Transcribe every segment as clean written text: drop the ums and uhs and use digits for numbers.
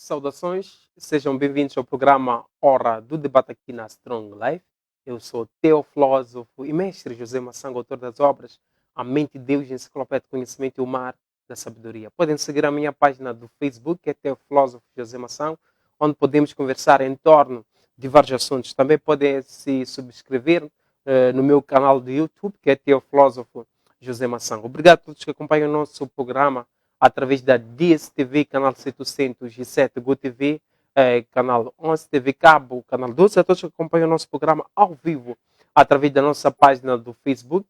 saudações, sejam bem-vindos ao programa Hora do Debate aqui na Strong Life. Eu sou teofilósofo e mestre José Massango, autor das obras A Mente de Deus, Enciclopédia de Conhecimento e o Mar da Sabedoria. Podem seguir a minha página do Facebook, que é Teofilósofo José Massango, onde podemos conversar em torno de vários assuntos. Também podem se subscrever no meu canal do YouTube, que é Teofilósofo José Massango. Obrigado a todos que acompanham o nosso programa através da DSTV, canal 707, GoTV, canal 11, TV Cabo, canal 12, a todos que acompanham o nosso programa ao vivo, através da nossa página do Facebook,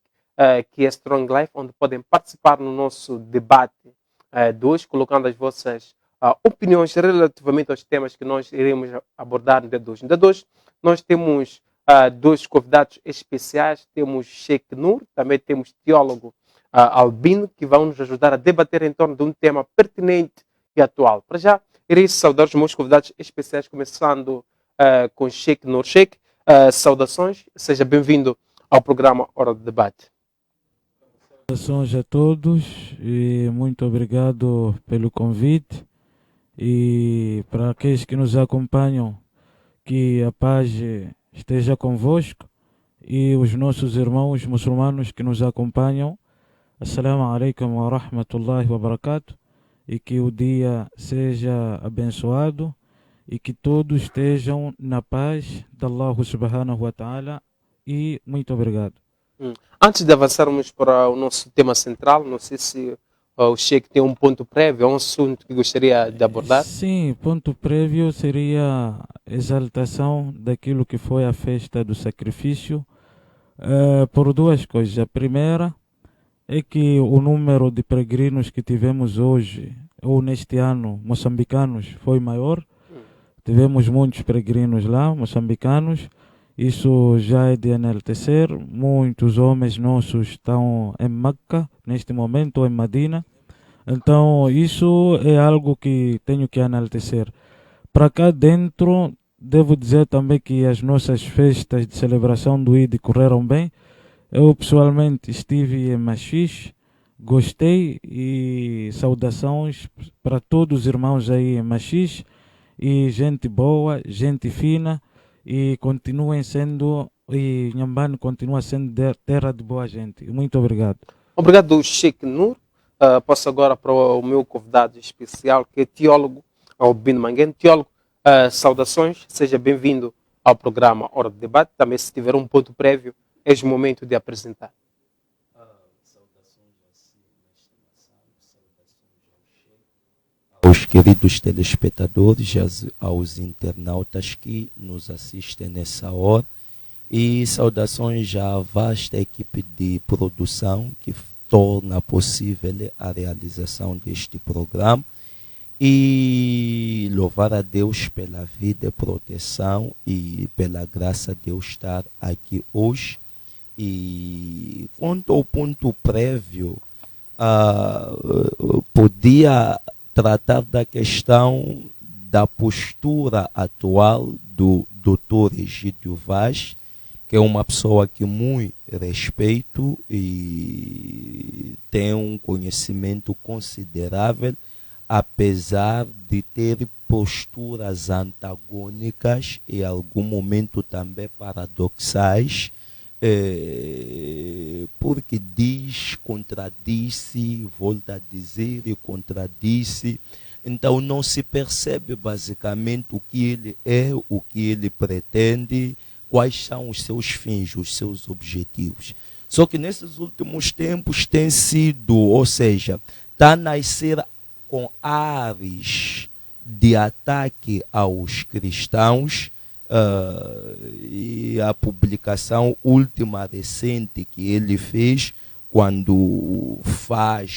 que é Strong Life, onde podem participar no nosso debate de hoje, colocando as vossas opiniões relativamente aos temas que nós iremos abordar no dia de hoje. No dia de hoje, nós temos dois convidados especiais, temos Sheikh Nur, também temos teólogo Albino, que vão nos ajudar a debater em torno de um tema pertinente e atual. Para já, irei saudar os meus convidados especiais, começando com Sheikh Nur. Sheikh, saudações, seja bem-vindo ao programa Hora do Debate. Saudações a todos e muito obrigado pelo convite. E para aqueles que nos acompanham, que a paz esteja convosco, e os nossos irmãos muçulmanos que nos acompanham, Assalamu alaikum wa rahmatullahi wa barakatuh, e que o dia seja abençoado e que todos estejam na paz de Allah subhanahu wa ta'ala, e muito obrigado. Antes de avançarmos para o nosso tema central, não sei se o Sheikh tem um ponto prévio, um assunto que gostaria de abordar. Sim, ponto prévio seria a exaltação daquilo que foi a festa do sacrifício, por duas coisas. A primeira é que o número de peregrinos que tivemos hoje, ou neste ano, moçambicanos, foi maior. Tivemos muitos peregrinos lá, moçambicanos. Isso já é de enaltecer. Muitos homens nossos estão em Meca, neste momento, ou em Medina. Então, isso é algo que tenho que enaltecer. Para cá dentro, devo dizer também que as nossas festas de celebração do Eid correram bem. Eu, pessoalmente, estive em Machixe, gostei, e saudações para todos os irmãos aí em Machixe, e gente boa, gente fina, e continuem sendo, e Nhambane continua sendo terra de boa gente. Muito obrigado. Obrigado, Sheikh Nur. Passo agora para o meu convidado especial, que é teólogo Albino Manguene. Teólogo, saudações, seja bem-vindo ao programa Hora de Debate. Também, se tiver um ponto prévio, é o momento de apresentar. Aos queridos telespectadores, aos internautas que nos assistem nessa hora, e saudações à vasta equipe de produção que torna possível a realização deste programa, e louvar a Deus pela vida e proteção e pela graça de eu estar aqui hoje. E quanto ao ponto prévio, podia tratar da questão da postura atual do Dr. Egídio Vaz, que é uma pessoa que muito respeito e tem um conhecimento considerável, apesar de ter posturas antagônicas e em algum momento também paradoxais, porque contradiz-se, volta a dizer e contradiz-se. Então não se percebe basicamente o que ele é, o que ele pretende, quais são os seus fins, os seus objetivos. Só que nesses últimos tempos tem sido, ou seja, está a nascer com ares de ataque aos cristãos, e a publicação última recente que ele fez, quando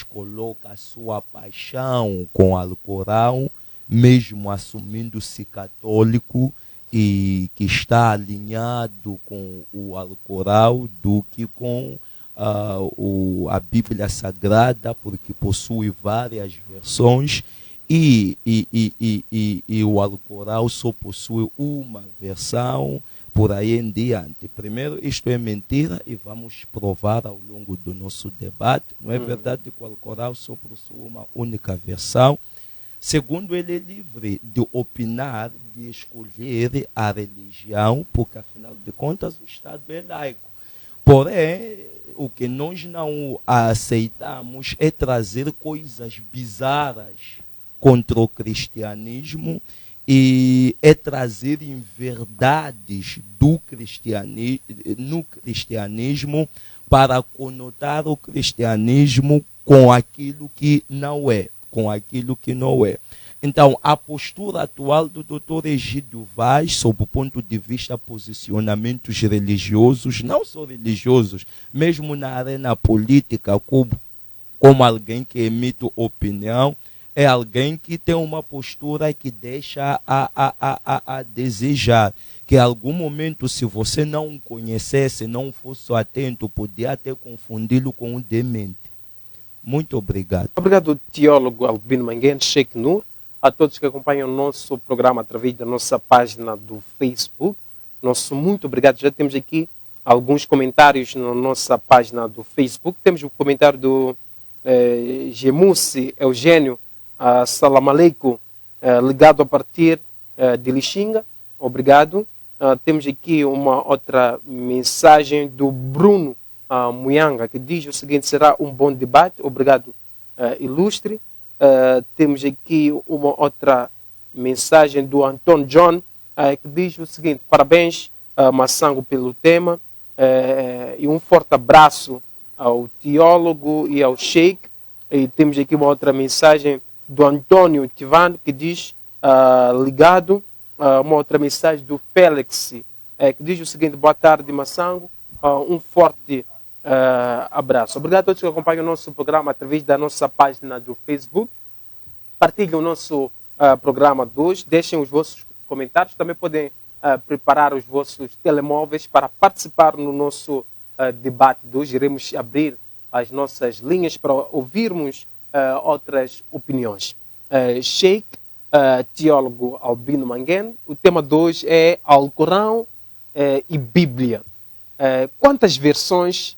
coloca a sua paixão com o Alcorão, mesmo assumindo-se católico, e que está alinhado com o Alcorão do que com a Bíblia Sagrada, porque possui várias versões, e o Alcorão só possui uma versão, por aí em diante. Primeiro, isto é mentira e vamos provar ao longo do nosso debate. Não é verdade que o Alcorão só possui uma única versão. Segundo, ele é livre de opinar, de escolher a religião, porque afinal de contas o Estado é laico. Porém, o que nós não aceitamos é trazer coisas bizarras contra o cristianismo e é trazer inverdades no cristianismo para conotar o cristianismo com aquilo que não é, Então, a postura atual do Dr. Egídio Vaz, sob o ponto de vista posicionamentos religiosos, não só religiosos, mesmo na arena política, como alguém que emite opinião, é alguém que tem uma postura que deixa a desejar. Que em algum momento, se você não o conhecesse, não fosse atento, podia até confundi-lo com um demente. Muito obrigado. Obrigado, teólogo Albino Manguén, Sheikh Nur, a todos que acompanham o nosso programa através da nossa página do Facebook. Muito obrigado. Já temos aqui alguns comentários na nossa página do Facebook. Temos o comentário do Gemussi Eugênio, Salam Aleikum, ligado a partir de Lixinga. Obrigado. Temos aqui uma outra mensagem do Bruno Muyanga, que diz o seguinte: será um bom debate. Obrigado, ilustre. Temos aqui uma outra mensagem do Anton John, que diz o seguinte: parabéns, Massango, pelo tema, e um forte abraço ao teólogo e ao Sheikh. E temos aqui uma outra mensagem do Antônio Tivan, que diz, ligado, uma outra mensagem do Félix, que diz o seguinte: boa tarde, Massango, um forte abraço. Obrigado a todos que acompanham o nosso programa através da nossa página do Facebook. Partilhem o nosso programa de hoje, deixem os vossos comentários, também podem preparar os vossos telemóveis para participar no nosso debate de hoje. Iremos abrir as nossas linhas para ouvirmos outras opiniões. Sheikh, teólogo Albino Manguén, o tema de hoje é Alcorão e Bíblia. Quantas versões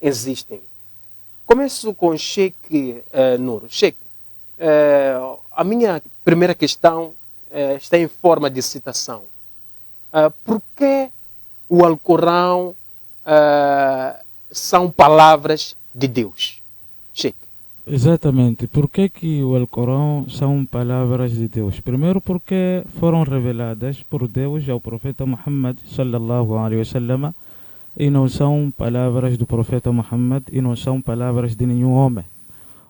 existem? Começo com Sheikh Nur. Sheikh, a minha primeira questão está em forma de citação. Por que o Alcorão são palavras de Deus? Sheikh. Exatamente. Por que o Alcorão são palavras de Deus? Primeiro, porque foram reveladas por Deus ao profeta Muhammad sallallahu alaihi wasallam, e não são palavras do profeta Muhammad e não são palavras de nenhum homem.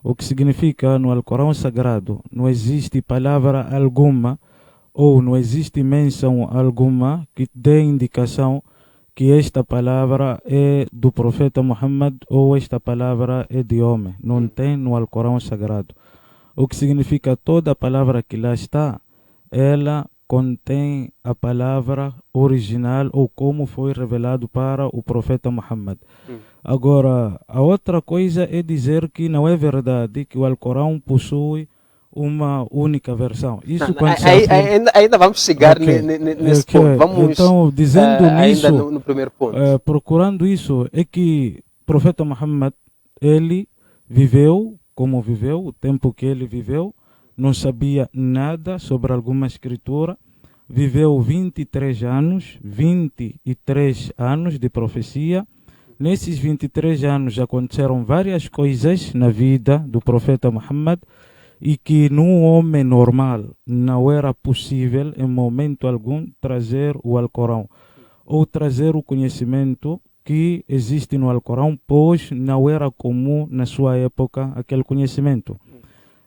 O que significa, no Alcorão Sagrado não existe palavra alguma ou não existe menção alguma que dê indicação que esta palavra é do profeta Muhammad ou esta palavra é de homem. Não tem no Alcorão Sagrado. O que significa, toda palavra que lá está, ela contém a palavra original ou como foi revelado para o profeta Muhammad. Agora, a outra coisa é dizer que não é verdade que o Alcorão possui uma única versão. Isso ainda vamos chegar nesse ponto. Vamos, então, dizendo nisso, ainda no primeiro ponto. Procurando isso, é que o profeta Muhammad, ele viveu como viveu, o tempo que ele viveu, não sabia nada sobre alguma escritura, viveu 23 anos de profecia. Nesses 23 anos aconteceram várias coisas na vida do profeta Muhammad e que num homem normal não era possível em momento algum trazer o Alcorão ou trazer o conhecimento que existe no Alcorão, pois não era comum na sua época aquele conhecimento.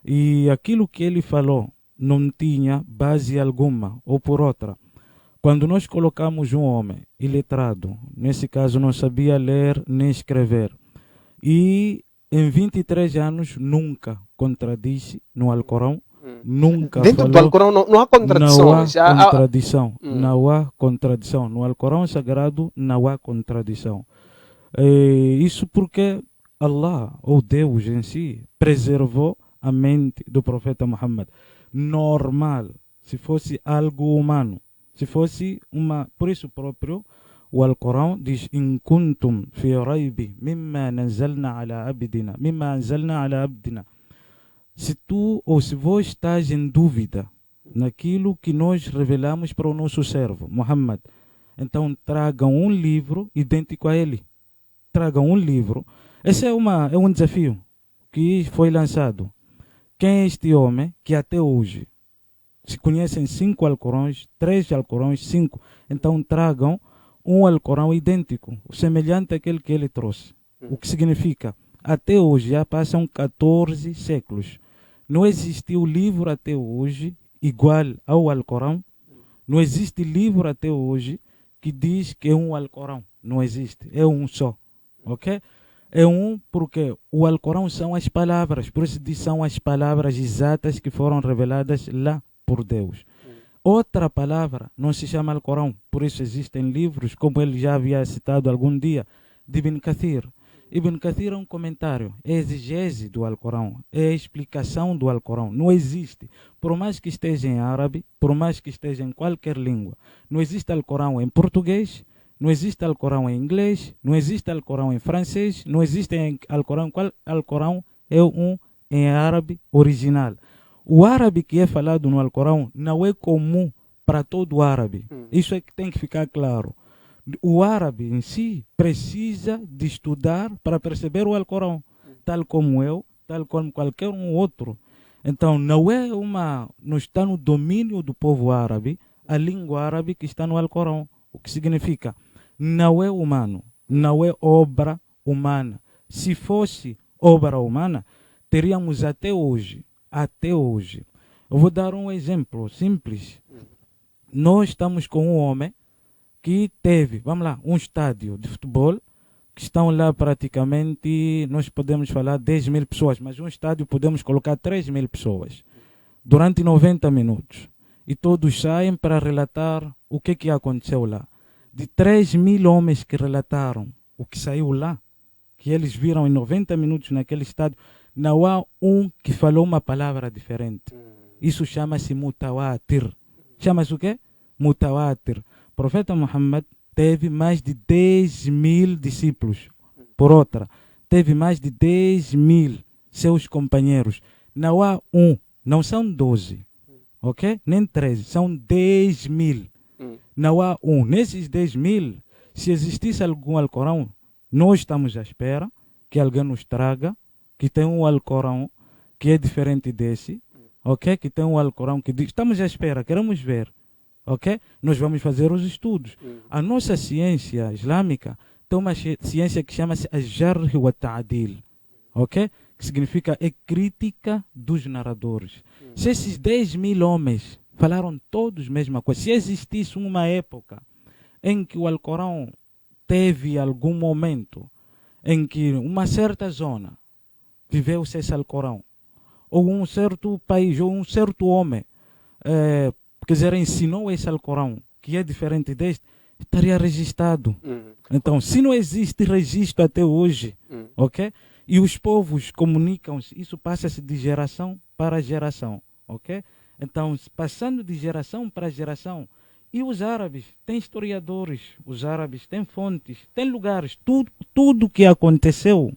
E aquilo que ele falou não tinha base alguma, ou por outra. Quando nós colocamos um homem iletrado, nesse caso não sabia ler nem escrever, e em 23 anos nunca contradisse no Alcorão, nunca dentro falou, do Alcorão não há contradições. Não há contradição. No Alcorão Sagrado não há contradição. Isso porque Allah, ou Deus em si, preservou a mente do profeta Muhammad. Normal, se fosse algo humano, se fosse por isso próprio, o Alcorão diz: in kuntum fi raibi mimma anzalna ala abdina. Se tu ou se vós estás em dúvida naquilo que nós revelamos para o nosso servo, Muhammad, então tragam um livro idêntico a ele. Tragam um livro. Esse é um desafio que foi lançado. Quem é este homem que até hoje se conhecem 5 Alcorões, 3 Alcorões, 5. Então tragam um Alcorão idêntico, semelhante àquele que ele trouxe. O que significa, até hoje, já passam 14 séculos. Não existiu livro até hoje igual ao Alcorão. Não existe livro até hoje que diz que é um Alcorão. Não existe. É um só. Ok? É um porque o Alcorão são as palavras. Por isso diz são as palavras exatas que foram reveladas lá por Deus. Outra palavra não se chama Alcorão. Por isso existem livros, como ele já havia citado algum dia, de Ibn Kathir. Ibn Kathir é um comentário, é exegese do Alcorão, é a explicação do Alcorão. Não existe, por mais que esteja em árabe, por mais que esteja em qualquer língua, não existe Alcorão em português, não existe Alcorão em inglês, não existe Alcorão em francês, não existe Alcorão. Qual Alcorão é um em árabe original? O árabe que é falado no Alcorão não é comum para todo o árabe. Isso é que tem que ficar claro. O árabe em si precisa de estudar para perceber o Alcorão, tal como eu, tal como qualquer um outro. Então não está no domínio do povo árabe a língua árabe que está no Alcorão. O que significa, não é humano, não é obra humana. Se fosse obra humana, teríamos até hoje, eu vou dar um exemplo simples. Nós estamos com um homem que teve, vamos lá, um estádio de futebol, que estão lá praticamente, nós podemos falar 10 mil pessoas, mas um estádio podemos colocar 3 mil pessoas, durante 90 minutos. E todos saem para relatar o que aconteceu lá. De 3 mil homens que relataram o que saiu lá, que eles viram em 90 minutos naquele estádio, não há um que falou uma palavra diferente. Isso chama-se mutawatir. Chama-se o quê? Mutawatir. O profeta Muhammad teve mais de 10 mil discípulos. Por outra, teve mais de 10 mil seus companheiros. Não há um, não são 12, ok? Nem 13, são 10 mil. Não há um. Nesses 10 mil, se existisse algum Alcorão, nós estamos à espera que alguém nos traga, que tem um Alcorão que é diferente desse, ok? Que tem um Alcorão que diz, estamos à espera, queremos ver, ok? Nós vamos fazer os estudos. A nossa ciência islâmica tem uma ciência que chama-se Al-Jarh wa Ta'dil, ok? Que significa é crítica dos narradores. Se esses 10 mil homens falaram todos a mesma coisa, se existisse uma época em que o Alcorão teve algum momento em que uma certa zona viveu-se esse Alcorão, ou um certo país, ou um certo homem, quer dizer, ensinou esse Alcorão, que é diferente deste, estaria registrado. Então, se não existe registro até hoje, ok? E os povos comunicam-se, isso passa-se de geração para geração, ok? Então, passando de geração para geração, e os árabes têm historiadores, os árabes têm fontes, têm lugares, tudo que aconteceu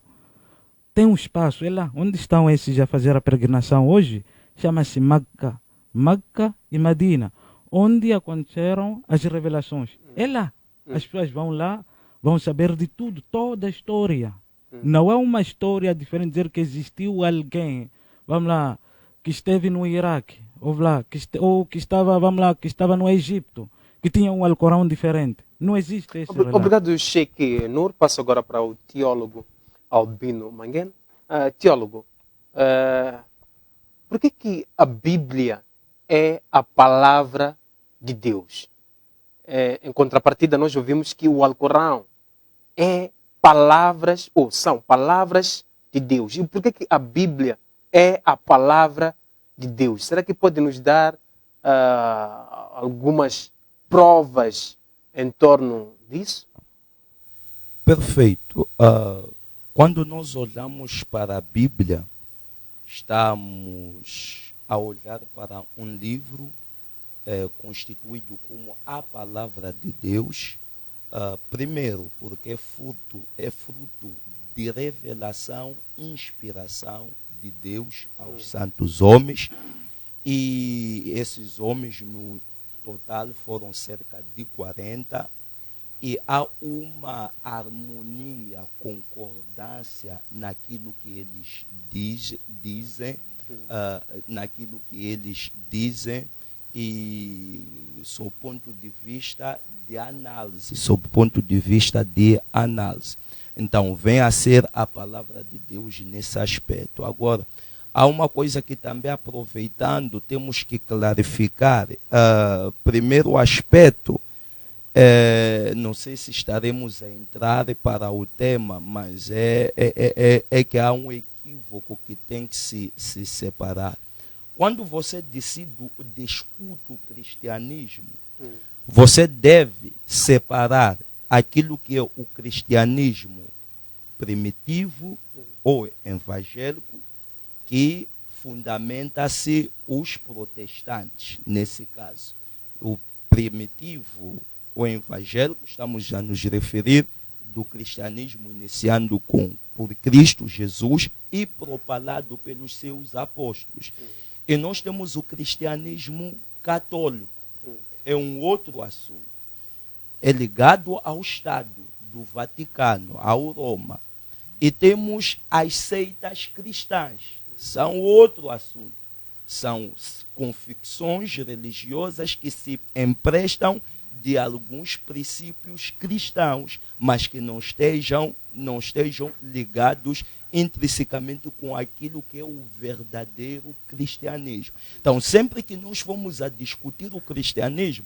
tem um espaço. É lá onde estão esses a fazer a peregrinação hoje, chama-se Meca, Meca e Medina, onde aconteceram as revelações. É lá, as pessoas vão lá, vão saber de tudo, toda a história. Não é uma história diferente dizer que existiu alguém, vamos lá, que esteve no Iraque, ou que estava, vamos lá, que estava no Egito, que tinha um Alcorão diferente. Não existe esse relato. Obrigado, Sheikh Nur. Passo agora para o teólogo Albino Mangen. Teólogo, por que a Bíblia é a palavra de Deus? Em contrapartida, nós ouvimos que o Alcorão é palavras, ou são palavras de Deus. E por que a Bíblia é a palavra de Deus? Será que pode nos dar algumas provas em torno disso? Perfeito. Quando nós olhamos para a Bíblia, estamos a olhar para um livro constituído como a palavra de Deus. Primeiro, porque é fruto de revelação, inspiração de Deus aos santos homens, e esses homens no total foram cerca de 40, e há uma harmonia, concordância naquilo que eles dizem, naquilo que eles dizem, e sob ponto de vista de análise, Então, vem a ser a palavra de Deus nesse aspecto. Agora, há uma coisa que também, aproveitando, temos que clarificar. Primeiro aspecto, não sei se estaremos a entrar para o tema, mas é que há um equívoco que tem que se separar. Quando você discute o cristianismo, você deve separar aquilo que é o cristianismo primitivo ou evangélico, que fundamenta-se os protestantes, nesse caso. O primitivo ou evangélico, estamos já nos referir do cristianismo iniciando por Cristo Jesus e propalado pelos seus apóstolos. E nós temos o cristianismo católico, é um outro assunto. É ligado ao Estado do Vaticano, ao Roma. E temos as seitas cristãs, são outro assunto. São convicções religiosas que se emprestam de alguns princípios cristãos, mas que não estejam ligados intrinsecamente com aquilo que é o verdadeiro cristianismo. Então, sempre que nós formos a discutir o cristianismo,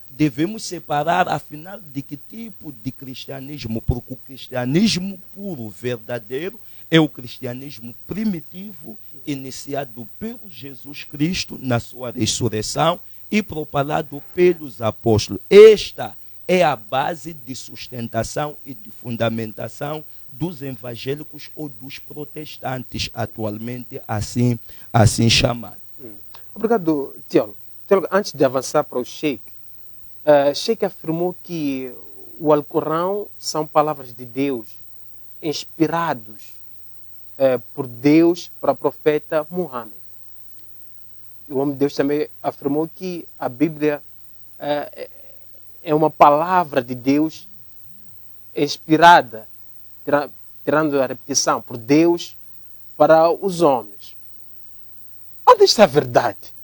devemos separar, afinal, de que tipo de cristianismo, porque o cristianismo puro, verdadeiro, é o cristianismo primitivo, iniciado pelo Jesus Cristo na sua ressurreição e propalado pelos apóstolos. Esta é a base de sustentação e de fundamentação dos evangélicos ou dos protestantes, atualmente assim chamados. Obrigado, teólogo. Teólogo, antes de avançar para o Sheikh, Sheikh afirmou que o Alcorão são palavras de Deus, inspirados por Deus para o profeta Muhammad. O homem de Deus também afirmou que a Bíblia é uma palavra de Deus inspirada, tirando a repetição, por Deus para os homens. Onde está a verdade?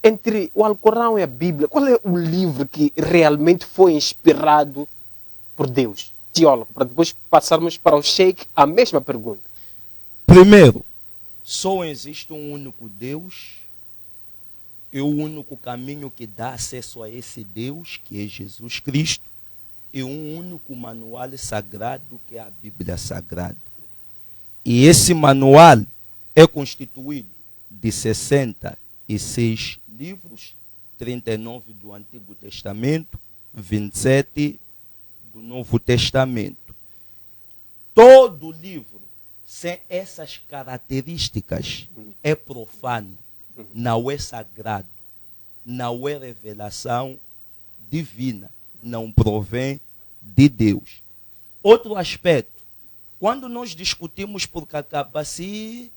Entre o Alcorão e a Bíblia, qual é o livro que realmente foi inspirado por Deus? Teólogo, para depois passarmos para o Sheikh a mesma pergunta. Primeiro, só existe um único Deus, e o único caminho que dá acesso a esse Deus, que é Jesus Cristo, e um único manual sagrado, que é a Bíblia Sagrada. E esse manual é constituído de 66 livros, 39 do Antigo Testamento, 27 do Novo Testamento. Todo livro sem essas características é profano, não é sagrado, não é revelação divina, não provém de Deus. Outro aspecto, quando nós discutimos, porque acaba-se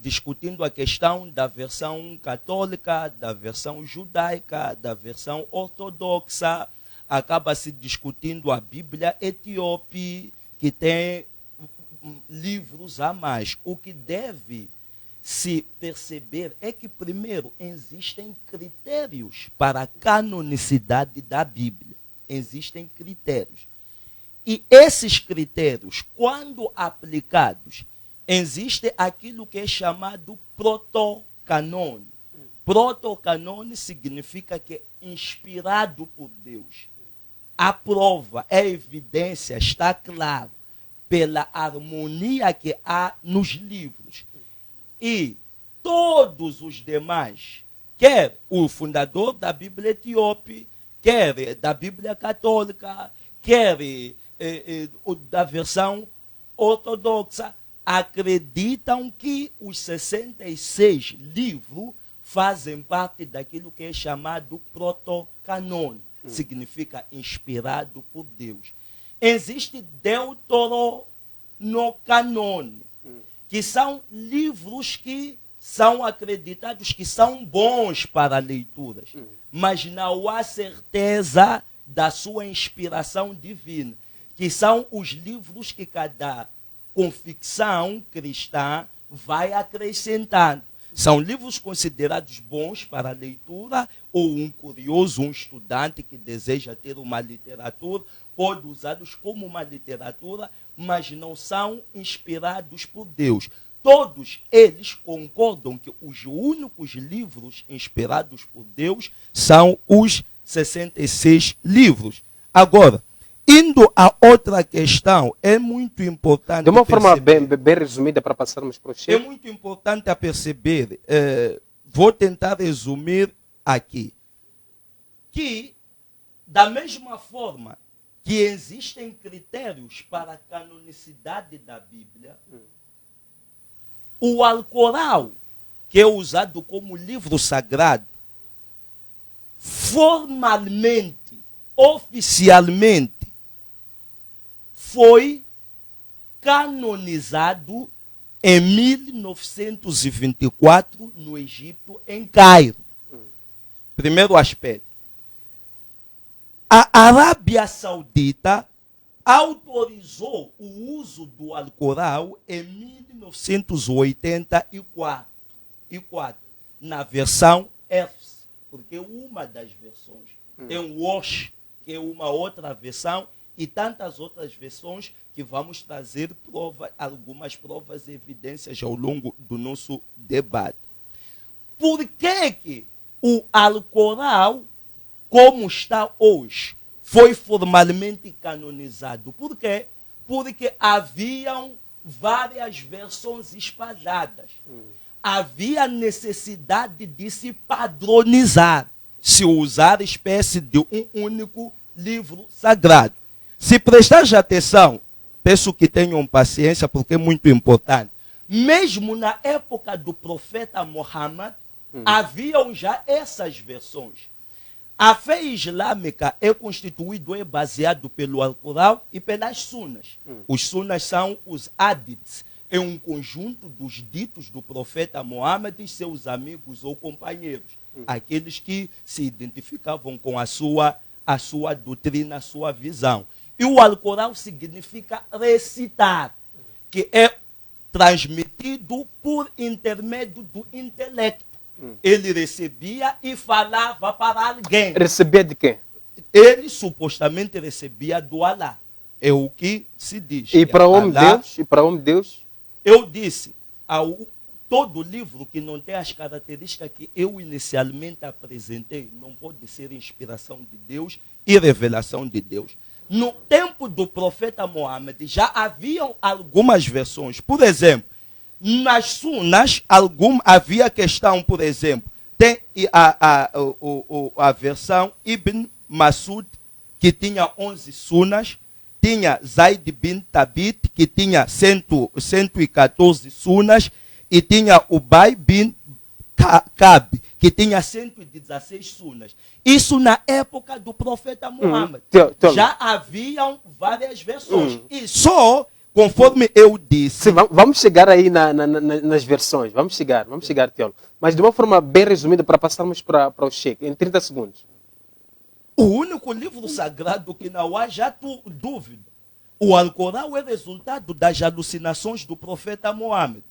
discutindo a questão da versão católica, da versão judaica, da versão ortodoxa, acaba-se discutindo a Bíblia etíope, que tem livros a mais. O que deve se perceber é que, primeiro, existem critérios para a canonicidade da Bíblia. Existem critérios. E esses critérios, quando aplicados, existe aquilo que é chamado protocanone. Protocanone significa que é inspirado por Deus. A prova, a evidência está claro pela harmonia que há nos livros. E todos os demais, quer o fundador da Bíblia etíope, quer da Bíblia católica, quer da versão ortodoxa, acreditam que os 66 livros fazem parte daquilo que é chamado protocanone. Significa inspirado por Deus. Existe deuterocanone, que são livros que são acreditados que são bons para leituras, mas não há certeza da sua inspiração divina, que são os livros que cada convicção cristã vai acrescentando. São livros considerados bons para a leitura, ou um curioso, um estudante que deseja ter uma literatura, pode usá-los como uma literatura, mas não são inspirados por Deus. Todos eles concordam que os únicos livros inspirados por Deus são os 66 livros. Agora, indo a outra questão, é muito importante. De uma forma bem resumida para passarmos para o É chefe. muito importante a perceber, vou tentar resumir aqui, que da mesma forma que existem critérios para a canonicidade da Bíblia, o Alcorão, que é usado como livro sagrado, formalmente, oficialmente, foi canonizado em 1924 no Egito, em Cairo. Primeiro aspecto. A Arábia Saudita autorizou o uso do Alcorão em 1984, na versão Efes, porque uma das versões tem o Wash, que é uma outra versão, e tantas outras versões que vamos trazer algumas provas e evidências ao longo do nosso debate. Por que o Alcorão, como está hoje, foi formalmente canonizado? Por quê? Porque haviam várias versões espalhadas. Havia necessidade de se padronizar, se usar espécie de um único livro sagrado. Se prestar atenção, peço que tenham paciência porque é muito importante. Mesmo na época do profeta Muhammad, haviam já essas versões. A fé islâmica é constituída, é baseado pelo Alcorão e pelas sunas. Os sunas são os hadiths, é um conjunto dos ditos do profeta Muhammad e seus amigos ou companheiros, aqueles que se identificavam com a sua doutrina, a sua visão. E o Alcorão significa recitar, que é transmitido por intermédio do intelecto. Ele recebia e falava para alguém. Recebia de quem? Ele supostamente recebia do Alá. É o que se diz. E para onde Alá, Deus? E para onde Deus? Eu disse, todo livro que não tem as características que eu inicialmente apresentei não pode ser inspiração de Deus e revelação de Deus. No tempo do profeta Muhammad já haviam algumas versões. Por exemplo, nas sunas havia questão, por exemplo, tem a versão Ibn Masud, que tinha 11 sunas, tinha Zaid bin Thabit, que tinha 114 sunas, e tinha Ubay bin Ka'b, que tinha 116 sunas. Isso na época do profeta Muhammad. Já haviam várias versões. E só, conforme eu disse... Sim, vamos chegar aí nas versões. Vamos chegar, teólogo. Mas de uma forma bem resumida para passarmos para o Sheikh, em 30 segundos. O único livro sagrado que não há já dúvida. O Alcorão é resultado das alucinações do profeta Muhammad.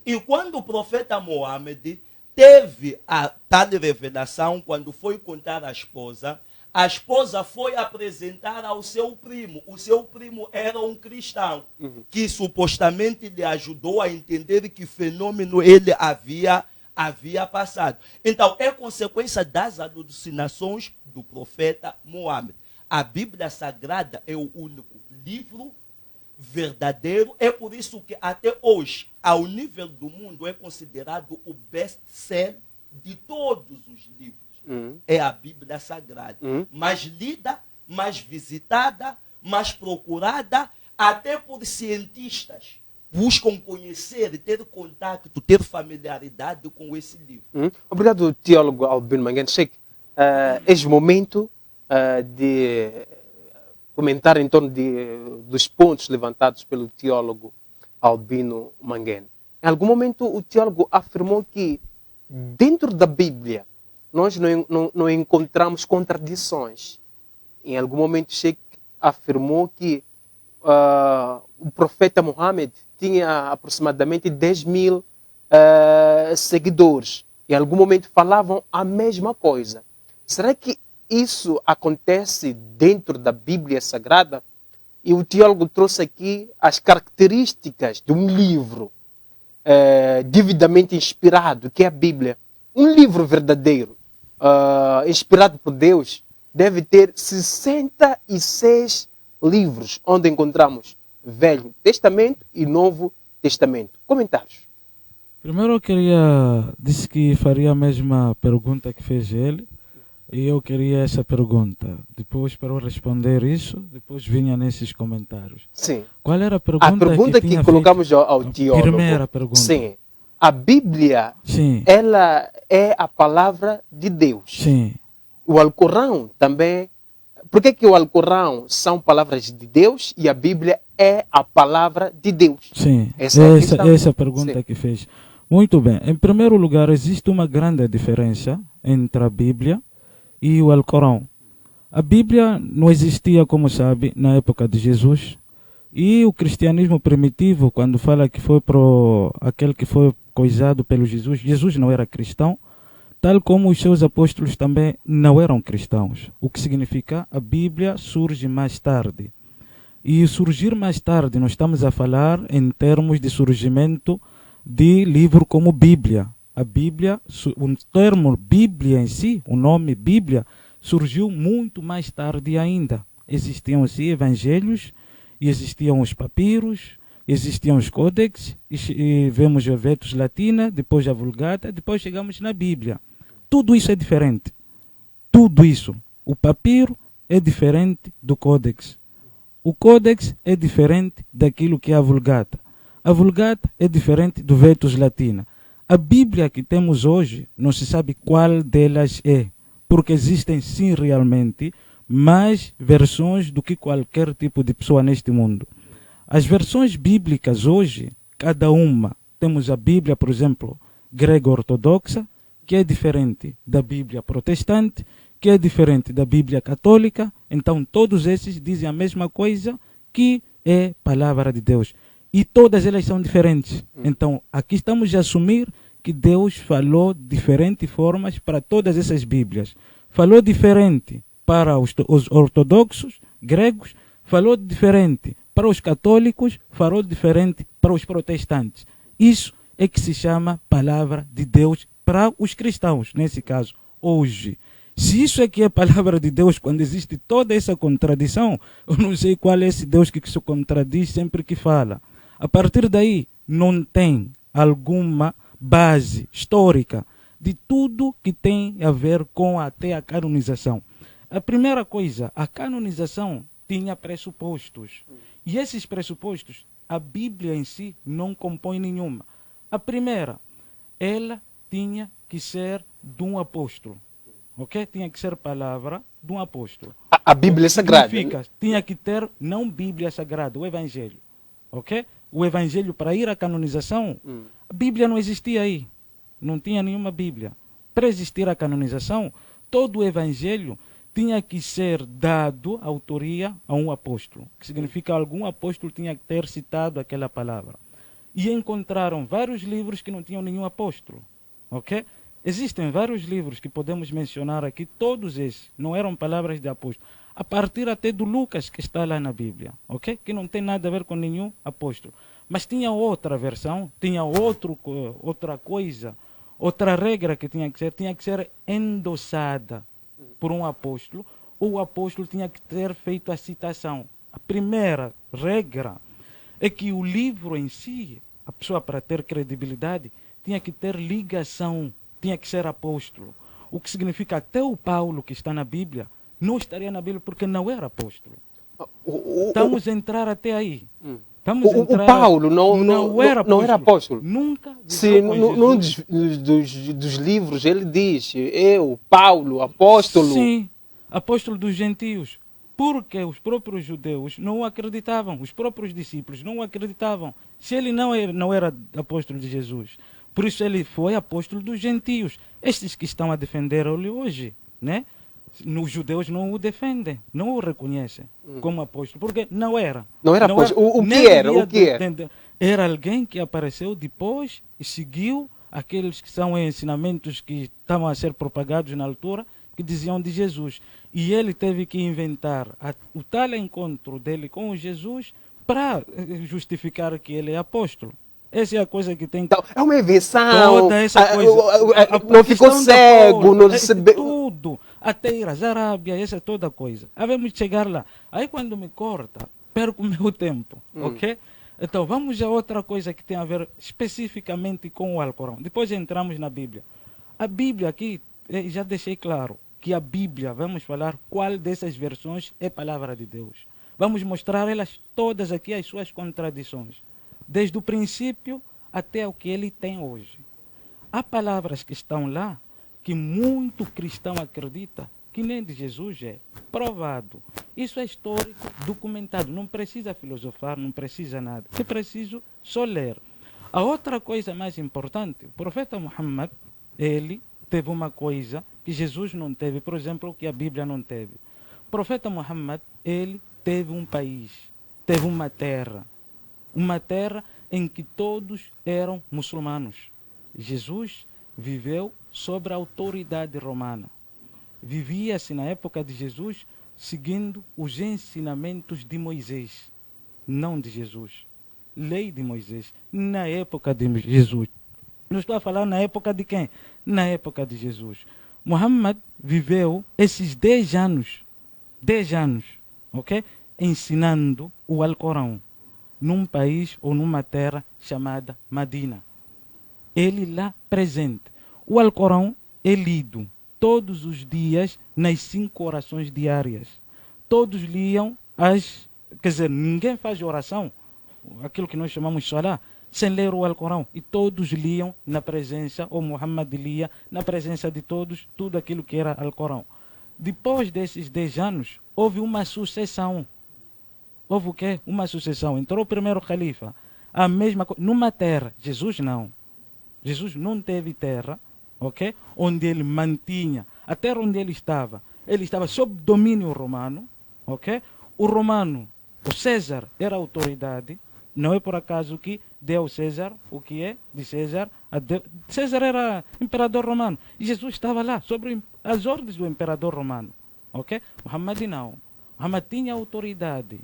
E quando o profeta Muhammad teve a tal revelação, quando foi contar à esposa, a esposa foi apresentar ao seu primo. O seu primo era um cristão, que supostamente lhe ajudou a entender que fenômeno ele havia passado. Então, é consequência das alucinações do profeta Muhammad. A Bíblia Sagrada é o único livro verdadeiro, é por isso que até hoje, ao nível do mundo, é considerado o best-seller de todos os livros. É a Bíblia Sagrada. Mais lida, mais visitada, mais procurada, até por cientistas. Buscam conhecer, ter contato, ter familiaridade com esse livro. Obrigado, teólogo Albino Manguene. Sheikh, este momento de comentar em torno dos pontos levantados pelo teólogo Albino Manguene. Em algum momento o teólogo afirmou que dentro da Bíblia nós não encontramos contradições. Em algum momento Sheikh afirmou que o profeta Muhammad tinha aproximadamente 10 mil seguidores. Em algum momento falavam a mesma coisa. Será que isso acontece dentro da Bíblia Sagrada? E o teólogo trouxe aqui as características de um livro devidamente inspirado, que é a Bíblia. Um livro verdadeiro, inspirado por Deus, deve ter 66 livros, onde encontramos Velho Testamento e Novo Testamento. Comentários. Primeiro eu disse que faria a mesma pergunta que fez ele, e eu queria essa pergunta. Depois, para eu responder isso, depois vinha nesses comentários. Sim. Qual era a A pergunta que colocamos ao teólogo. Primeira pergunta. Sim. A Bíblia, Sim. ela é a palavra de Deus. Sim. O Alcorão também. Por que o Alcorão são palavras de Deus e a Bíblia é a palavra de Deus? Sim. Essa é a pergunta Sim. que fez. Muito bem. Em primeiro lugar, existe uma grande diferença entre a Bíblia e o Alcorão. A Bíblia não existia, como sabe, na época de Jesus. E o cristianismo primitivo, quando fala que foi aquele que foi coisado pelo Jesus, Jesus não era cristão, tal como os seus apóstolos também não eram cristãos. O que significa a Bíblia surge mais tarde. E surgir mais tarde, nós estamos a falar em termos de surgimento de livro como Bíblia. A Bíblia, o termo Bíblia em si, o nome Bíblia, surgiu muito mais tarde ainda. Existiam sim evangelhos, e existiam os papiros, existiam os códex, e vemos a Vetus Latina, depois a Vulgata, depois chegamos na Bíblia. Tudo isso é diferente. Tudo isso. O papiro é diferente do códex. O códex é diferente daquilo que é a Vulgata. A Vulgata é diferente do Vetus Latina. A Bíblia que temos hoje, não se sabe qual delas é, porque existem sim realmente mais versões do que qualquer tipo de pessoa neste mundo. As versões bíblicas hoje, cada uma, temos a Bíblia, por exemplo, grego-ortodoxa, que é diferente da Bíblia protestante, que é diferente da Bíblia católica. Então todos esses dizem a mesma coisa, que é palavra de Deus. E todas elas são diferentes. Então aqui estamos a assumir que Deus falou diferentes formas para todas essas Bíblias. Falou diferente para os ortodoxos, gregos, falou diferente para os católicos, falou diferente para os protestantes. Isso é que se chama palavra de Deus para os cristãos, nesse caso, hoje. Se isso é que é palavra de Deus, quando existe toda essa contradição, eu não sei qual é esse Deus que se contradiz sempre que fala. A partir daí, não tem alguma base histórica de tudo que tem a ver com até a canonização. A primeira coisa, a canonização tinha pressupostos. E esses pressupostos, a Bíblia em si não compõe nenhuma. A primeira, ela tinha que ser de um apóstolo. Ok? Tinha que ser palavra de um apóstolo. A Bíblia Sagrada. Significa, tinha que ter, não Bíblia Sagrada, o Evangelho. Ok? O Evangelho, para ir à canonização, a Bíblia não existia aí. Não tinha nenhuma Bíblia. Para existir a canonização, todo o Evangelho tinha que ser dado autoria a um apóstolo. Que significa que algum apóstolo tinha que ter citado aquela palavra. E encontraram vários livros que não tinham nenhum apóstolo. Ok? Existem vários livros que podemos mencionar aqui, todos esses não eram palavras de apóstolo. A partir até do Lucas, que está lá na Bíblia, ok? Que não tem nada a ver com nenhum apóstolo. Mas tinha outra versão, tinha outra coisa, outra regra que tinha que ser endossada por um apóstolo, ou o apóstolo tinha que ter feito a citação. A primeira regra é que o livro em si, a pessoa para ter credibilidade, tinha que ter ligação, tinha que ser apóstolo. O que significa até o Paulo que está na Bíblia, não estaria na Bíblia porque não era apóstolo. Estamos a entrar até aí. O Paulo não era apóstolo. Nunca. Se num dos livros ele diz, eu, Paulo, apóstolo. Sim, apóstolo dos gentios. Porque os próprios judeus não acreditavam, os próprios discípulos não acreditavam. Se ele não era apóstolo de Jesus. Por isso ele foi apóstolo dos gentios. Estes que estão a defender ele hoje, né? Os judeus não o defendem, não o reconhecem como apóstolo, porque não era. Não era apóstolo. O que era? O que era? Era alguém que apareceu depois e seguiu aqueles que são ensinamentos que estavam a ser propagados na altura, que diziam de Jesus. E ele teve que inventar o tal encontro dele com Jesus para justificar que ele é apóstolo. Essa é a coisa que tem. Então, é uma invenção. Toda essa coisa. Não ficou cego, não recebeu. Tudo. Até ir às Arábia, essa é toda a coisa. Vamos chegar lá. Aí quando me corta, perco o meu tempo. Ok? Então vamos a outra coisa que tem a ver especificamente com o Alcorão. Depois entramos na Bíblia. A Bíblia aqui, já deixei claro que a Bíblia, vamos falar qual dessas versões é palavra de Deus. Vamos mostrar elas todas aqui, as suas contradições. Desde o princípio até o que ele tem hoje. Há palavras que estão lá que muito cristão acredita que nem de Jesus é provado. Isso é histórico, documentado. Não precisa filosofar, não precisa nada. É preciso só ler. A outra coisa mais importante, o profeta Muhammad, ele teve uma coisa que Jesus não teve, por exemplo, que a Bíblia não teve. O profeta Muhammad, ele teve um país, teve uma terra em que todos eram muçulmanos. Jesus viveu sob a autoridade romana. Vivia-se na época de Jesus seguindo os ensinamentos de Moisés, não de Jesus. Lei de Moisés, na época de Jesus. Não estou a falar na época de quem? Na época de Jesus. Muhammad viveu esses 10 anos, ok? Ensinando o Alcorão num país ou numa terra chamada Medina. Ele lá presente. O Alcorão é lido todos os dias nas 5 orações diárias. Todos liam quer dizer, ninguém faz oração, aquilo que nós chamamos de Salah, sem ler o Alcorão. E todos liam na presença, ou Muhammad lia na presença de todos, tudo aquilo que era Alcorão. Depois desses 10 anos, houve uma sucessão. Houve o quê? Uma sucessão. Entrou o primeiro califa, a mesma coisa, numa terra. Jesus não. Jesus não teve terra, ok? Onde ele mantinha, a terra onde ele estava sob domínio romano, ok? O romano, o César era a autoridade, não é por acaso que deu ao César o que é de César. César era imperador romano e Jesus estava lá, sobre as ordens do imperador romano, ok? Muhammad não. Muhammad tinha autoridade.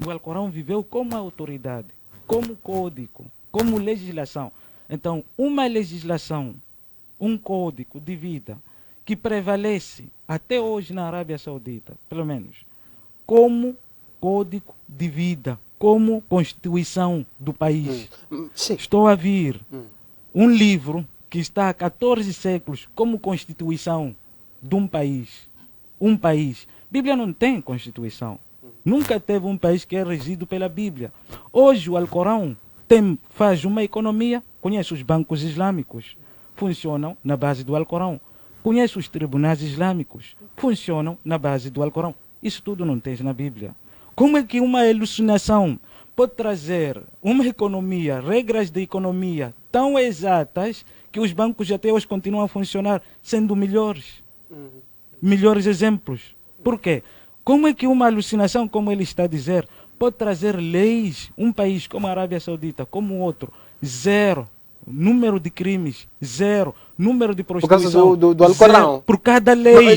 O Alcorão viveu como autoridade, como código, como legislação. Então, uma legislação, um código de vida que prevalece até hoje na Arábia Saudita, pelo menos, como código de vida, como constituição do país. Estou a vir um livro que está há 14 séculos como constituição de um país. Um país. Bíblia não tem constituição. Nunca teve um país que é regido pela Bíblia. Hoje o Alcorão faz uma economia, conhece os bancos islâmicos, funcionam na base do Alcorão. Conhece os tribunais islâmicos, funcionam na base do Alcorão. Isso tudo não tem na Bíblia. Como é que uma alucinação pode trazer uma economia, regras de economia tão exatas que os bancos até hoje continuam a funcionar sendo melhores? Melhores exemplos. Por quê? Como é que uma alucinação, como ele está a dizer, pode trazer leis, um país como a Arábia Saudita, como outro, 0 número de crimes, 0 número de prostituição, por causa do Alcorão, por cada lei.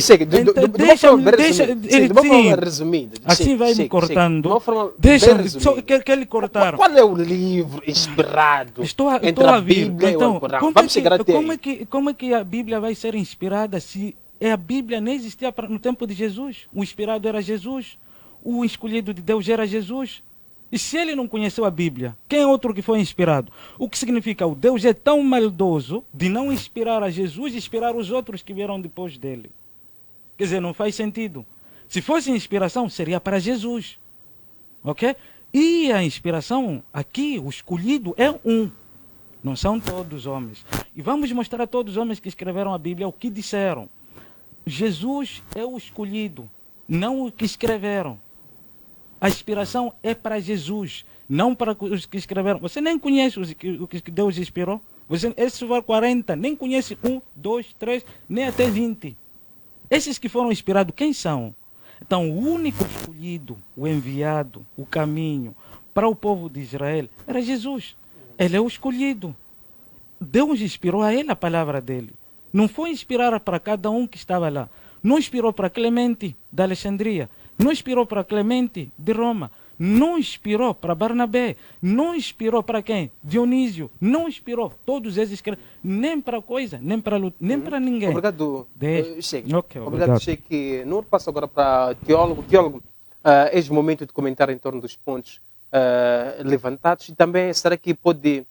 Resumido. Assim vai me cortando. Só que ele cortar. Qual é o livro inspirado entre a Bíblia e o Alcorão? Vamos chegar até aí. Como é que a Bíblia vai ser inspirada se a Bíblia nem existia no tempo de Jesus? O inspirado era Jesus. O escolhido de Deus era Jesus. E se ele não conheceu a Bíblia, quem é outro que foi inspirado? O que significa? O Deus é tão maldoso de não inspirar a Jesus e inspirar os outros que vieram depois dele. Quer dizer, não faz sentido. Se fosse inspiração, seria para Jesus. Ok? E a inspiração aqui, o escolhido é um. Não são todos homens. E vamos mostrar a todos os homens que escreveram a Bíblia o que disseram. Jesus é o escolhido. não o que escreveram. A inspiração é para Jesus, não para os que escreveram. Você nem conhece o que Deus inspirou. Você, esses foram 40, nem conhece 1, 2, 3, nem até 20. Esses que foram inspirados, quem são? Então, o único escolhido, o enviado, o caminho para o povo de Israel era Jesus. Ele é o escolhido. Deus inspirou a ele a palavra dele. Não foi inspirar para cada um que estava lá. Não inspirou para Clemente da Alexandria. Não inspirou para Clemente de Roma. Não inspirou para Barnabé. Não inspirou para quem? Dionísio. Não inspirou. Todos eles nem para coisa, nem para ninguém. Obrigado, Sheikh. Okay, obrigado, Sheikh. Não passo agora para teólogo. Teólogo, é o momento de comentar em torno dos pontos levantados. E também, será que pode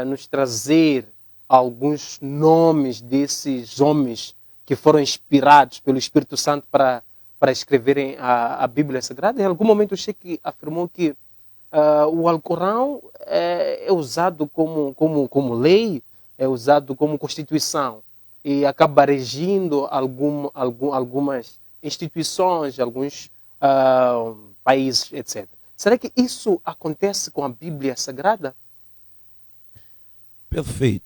nos trazer alguns nomes desses homens que foram inspirados pelo Espírito Santo para escreverem a Bíblia Sagrada? Em algum momento o Sheikh afirmou que o Alcorão é usado como lei, é usado como constituição e acaba regindo algumas instituições, alguns países, etc. Será que isso acontece com a Bíblia Sagrada? Perfeito.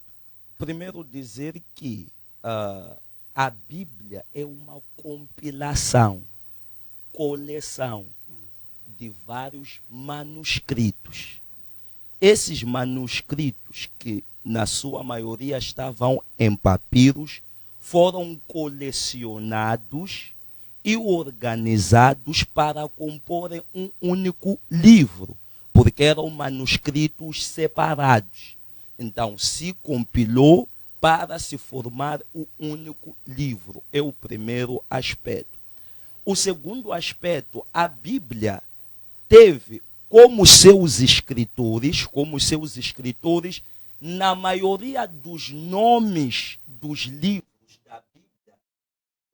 Primeiro dizer que a Bíblia é uma compilação, coleção de vários manuscritos. Esses manuscritos, que na sua maioria estavam em papiros, foram colecionados e organizados para comporem um único livro, porque eram manuscritos separados. Então, se compilou para se formar um único livro. É o primeiro aspecto. O segundo aspecto, a Bíblia teve como seus escritores, na maioria dos nomes dos livros da Bíblia,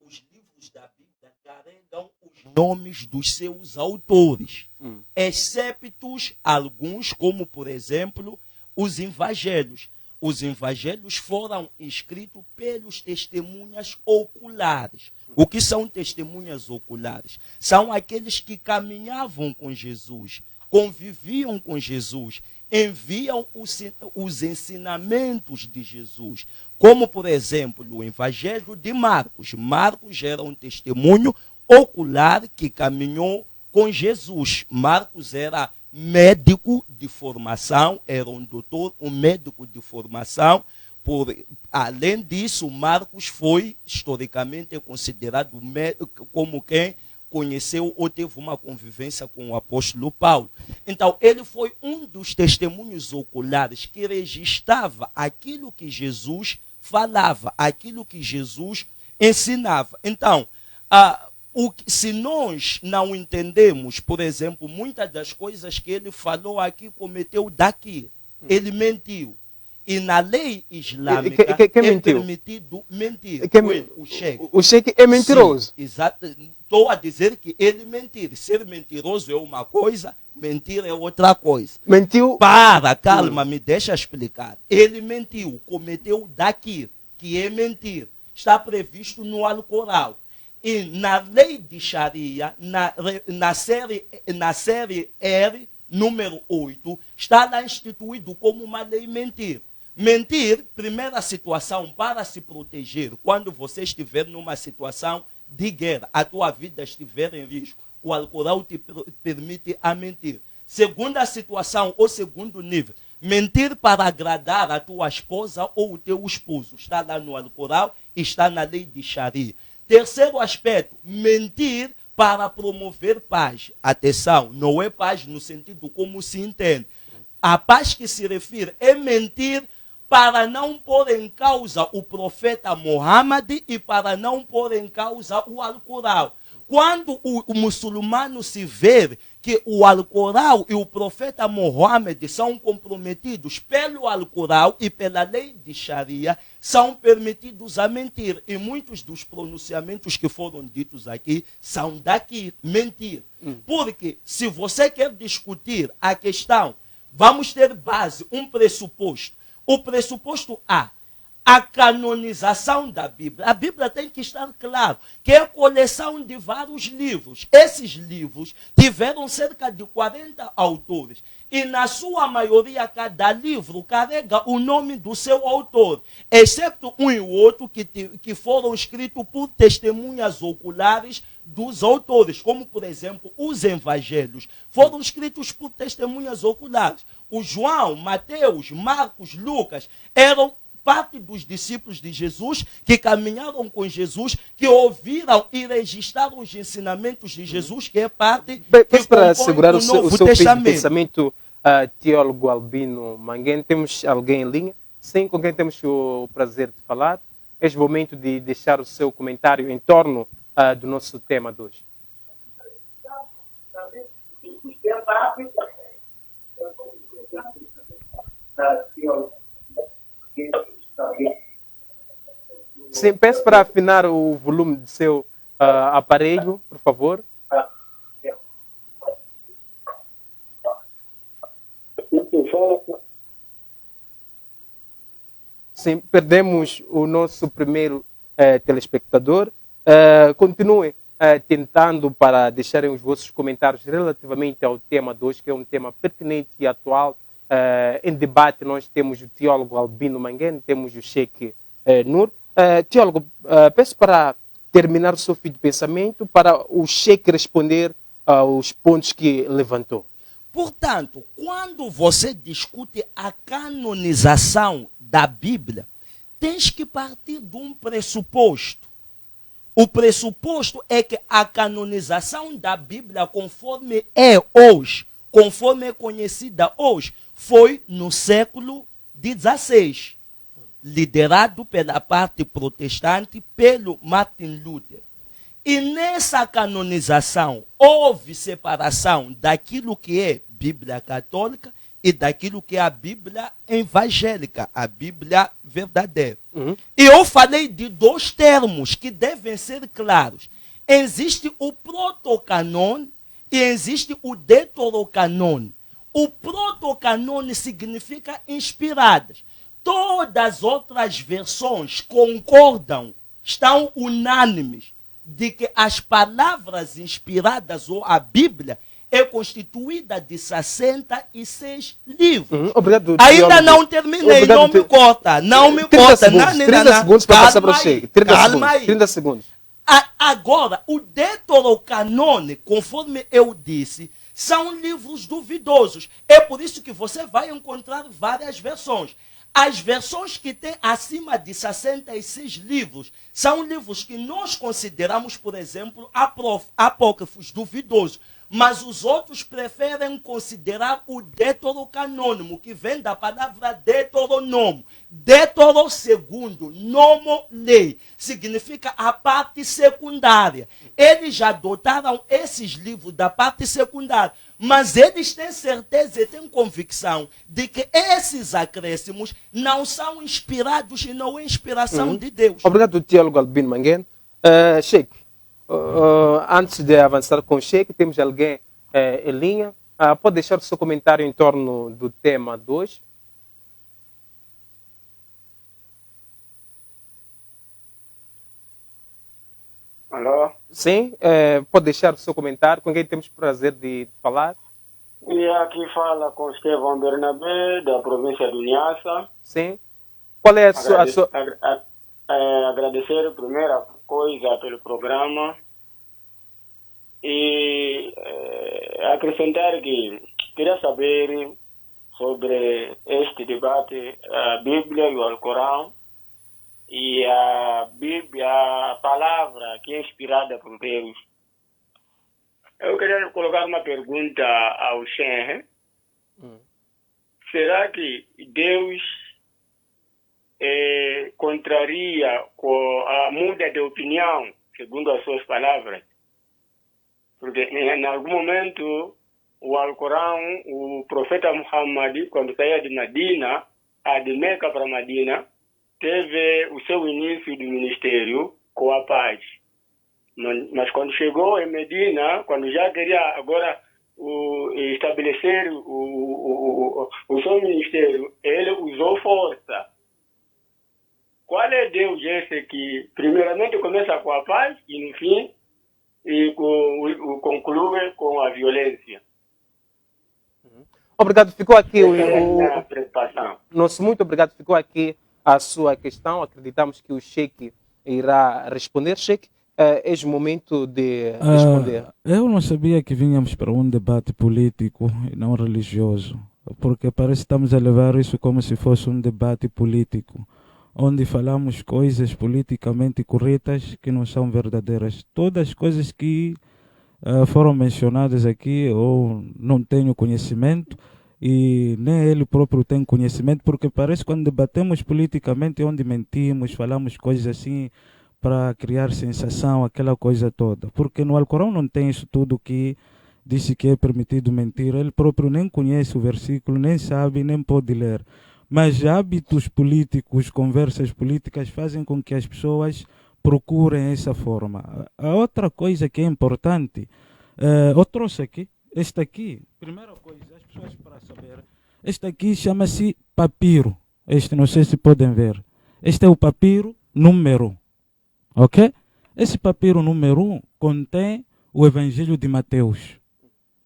os livros da Bíblia carregam os nomes dos seus autores, exceptos alguns, como por exemplo, os evangelhos. Os evangelhos foram escritos pelos testemunhas oculares. O que são testemunhas oculares? São aqueles que caminhavam com Jesus, conviviam com Jesus, enviam os ensinamentos de Jesus. Como, por exemplo, o evangelho de Marcos. Marcos era um testemunho ocular que caminhou com Jesus. Marcos era médico de formação, era um doutor, um médico de formação. Além disso, Marcos foi historicamente considerado como quem conheceu ou teve uma convivência com o apóstolo Paulo. Então, ele foi um dos testemunhos oculares que registrava aquilo que Jesus falava, aquilo que Jesus ensinava. Então, se nós não entendemos, por exemplo, muitas das coisas que ele falou aqui, cometeu daqui, ele mentiu. E na lei islâmica é permitido mentir. O Sheikh. O Sheikh é mentiroso. Sim, exato. Estou a dizer que ele mentir. Ser mentiroso é uma coisa, mentir é outra coisa. Mentiu. Calma, me deixa explicar. Ele mentiu, cometeu daqui, que é mentir. Está previsto no Alcorão. E na lei de Sharia, na série R, número 8, está lá instituído como uma lei mentir. Mentir, primeira situação para se proteger, quando você estiver numa situação de guerra, a tua vida estiver em risco, o Alcorão te permite a mentir. Segunda situação, ou segundo nível, mentir para agradar a tua esposa ou o teu esposo, está lá no Alcorão, está na lei de Sharia. Terceiro aspecto, mentir para promover paz. Atenção, não é paz no sentido como se entende. A paz que se refere é mentir para não pôr em causa o profeta Muhammad e para não pôr em causa o Alcorão. Quando o muçulmano se vê que o Alcorão e o profeta Muhammad são comprometidos pelo Alcorão e pela lei de Sharia, são permitidos a mentir. E muitos dos pronunciamentos que foram ditos aqui são daqui, mentir. Porque se você quer discutir a questão, vamos ter base, um pressuposto. O pressuposto A a canonização da Bíblia. A Bíblia tem que estar claro que é a coleção de vários livros. Esses livros tiveram cerca de 40 autores. E na sua maioria, cada livro carrega o nome do seu autor, exceto um e outro que foram escritos por testemunhas oculares dos autores, como, por exemplo, os evangelhos foram escritos por testemunhas oculares. O João, Mateus, Marcos, Lucas eram parte dos discípulos de Jesus, que caminharam com Jesus, que ouviram e registraram os ensinamentos de Jesus, que é parte Peço para segurar o seu fio de pensamento, teólogo Albino Manguene. Temos alguém em linha? Sim, com quem temos o prazer de falar. É o momento de deixar o seu comentário em torno do nosso tema de hoje. Sim, peço para afinar o volume do seu aparelho, por favor. Sim, perdemos o nosso primeiro telespectador. Continue tentando para deixarem os vossos comentários relativamente ao tema de hoje, que é um tema pertinente e atual. Em debate nós temos o teólogo Albino Manguene, temos o Sheikh Nur. Teólogo, peço para terminar o seu fio de pensamento para o Sheikh responder aos pontos que levantou. Portanto, quando você discute a canonização da Bíblia, tens que partir de um pressuposto. O pressuposto é que a canonização da Bíblia, conforme é hoje, conforme é conhecida hoje, foi no século XVI, liderado pela parte protestante, pelo Martin Luther. E nessa canonização houve separação daquilo que é Bíblia católica e daquilo que é a Bíblia evangélica, a Bíblia verdadeira. E eu falei de dois termos que devem ser claros. Existe o protocanon e existe o deuterocanon. O protocanon significa inspiradas. Todas as outras versões concordam, estão unânimes, de que as palavras inspiradas, ou a Bíblia, é constituída de 66 livros. Obrigado, ainda não terminei, não me corta. Não me corta. 30 segundos para passar para o Sheikh. 30 segundos. Agora, o deuterocanone, conforme eu disse, são livros duvidosos. É por isso que você vai encontrar várias versões. As versões que têm acima de 66 livros são livros que nós consideramos, por exemplo, apócrifos, duvidosos. Mas os outros preferem considerar o deuterocanônimo, que vem da palavra deuteronômio. Deutero segundo, nomo lei, significa a parte secundária. Eles já adotaram esses livros da parte secundária, mas eles têm certeza e têm convicção de que esses acréscimos não são inspirados e não é inspiração de Deus. Obrigado, teólogo Albino Manguene. Sheikh, antes de avançar com o Sheikh, temos alguém em linha. Pode deixar o seu comentário em torno do tema de hoje. Alô? Sim, pode deixar o seu comentário. Com quem temos o prazer de falar? E aqui fala com Estevão Bernabé, da província do Niassa. Sim. Qual é a sua... Agradecer a primeira coisa pelo programa e acrescentar que queria saber sobre este debate, a Bíblia e o Alcorão, e a Bíblia, a palavra que é inspirada por Deus. Eu queria colocar uma pergunta ao Sheikh. Será que Deus contraria com a muda de opinião, segundo as suas palavras? Porque em algum momento o Alcorão, o profeta Muhammad, quando saía de Medina, de Meca para Medina, teve o seu início do ministério com a paz. Mas quando chegou em Medina, quando já queria agora estabelecer o seu ministério, ele usou força. qual é Deus esse que primeiramente começa com a paz e no fim e conclui com a violência? Obrigado, ficou aqui Essa é a minha preocupação. nosso muito obrigado, ficou aqui a sua questão. Acreditamos que o Sheik irá responder. Sheik, é o momento de responder. Eu não sabia que vínhamos para um debate político e não religioso, porque parece que estamos a levar isso como se fosse um debate político, onde falamos coisas politicamente corretas que não são verdadeiras. Todas as coisas que foram mencionadas aqui, eu não tenho conhecimento e nem ele próprio tem conhecimento, porque parece que quando debatemos politicamente é onde mentimos, falamos coisas assim para criar sensação, aquela coisa toda. Porque no Alcorão não tem isso tudo que disse que é permitido mentir. Ele próprio nem conhece o versículo, nem sabe, nem pode ler. Mas hábitos políticos, conversas políticas fazem com que as pessoas procurem essa forma. A outra coisa que é importante, eu trouxe aqui, este aqui, primeira coisa, as pessoas para saber, este aqui chama-se papiro. Este não sei se podem ver. Este é o papiro número 1, ok? Esse papiro número 1 contém o Evangelho de Mateus.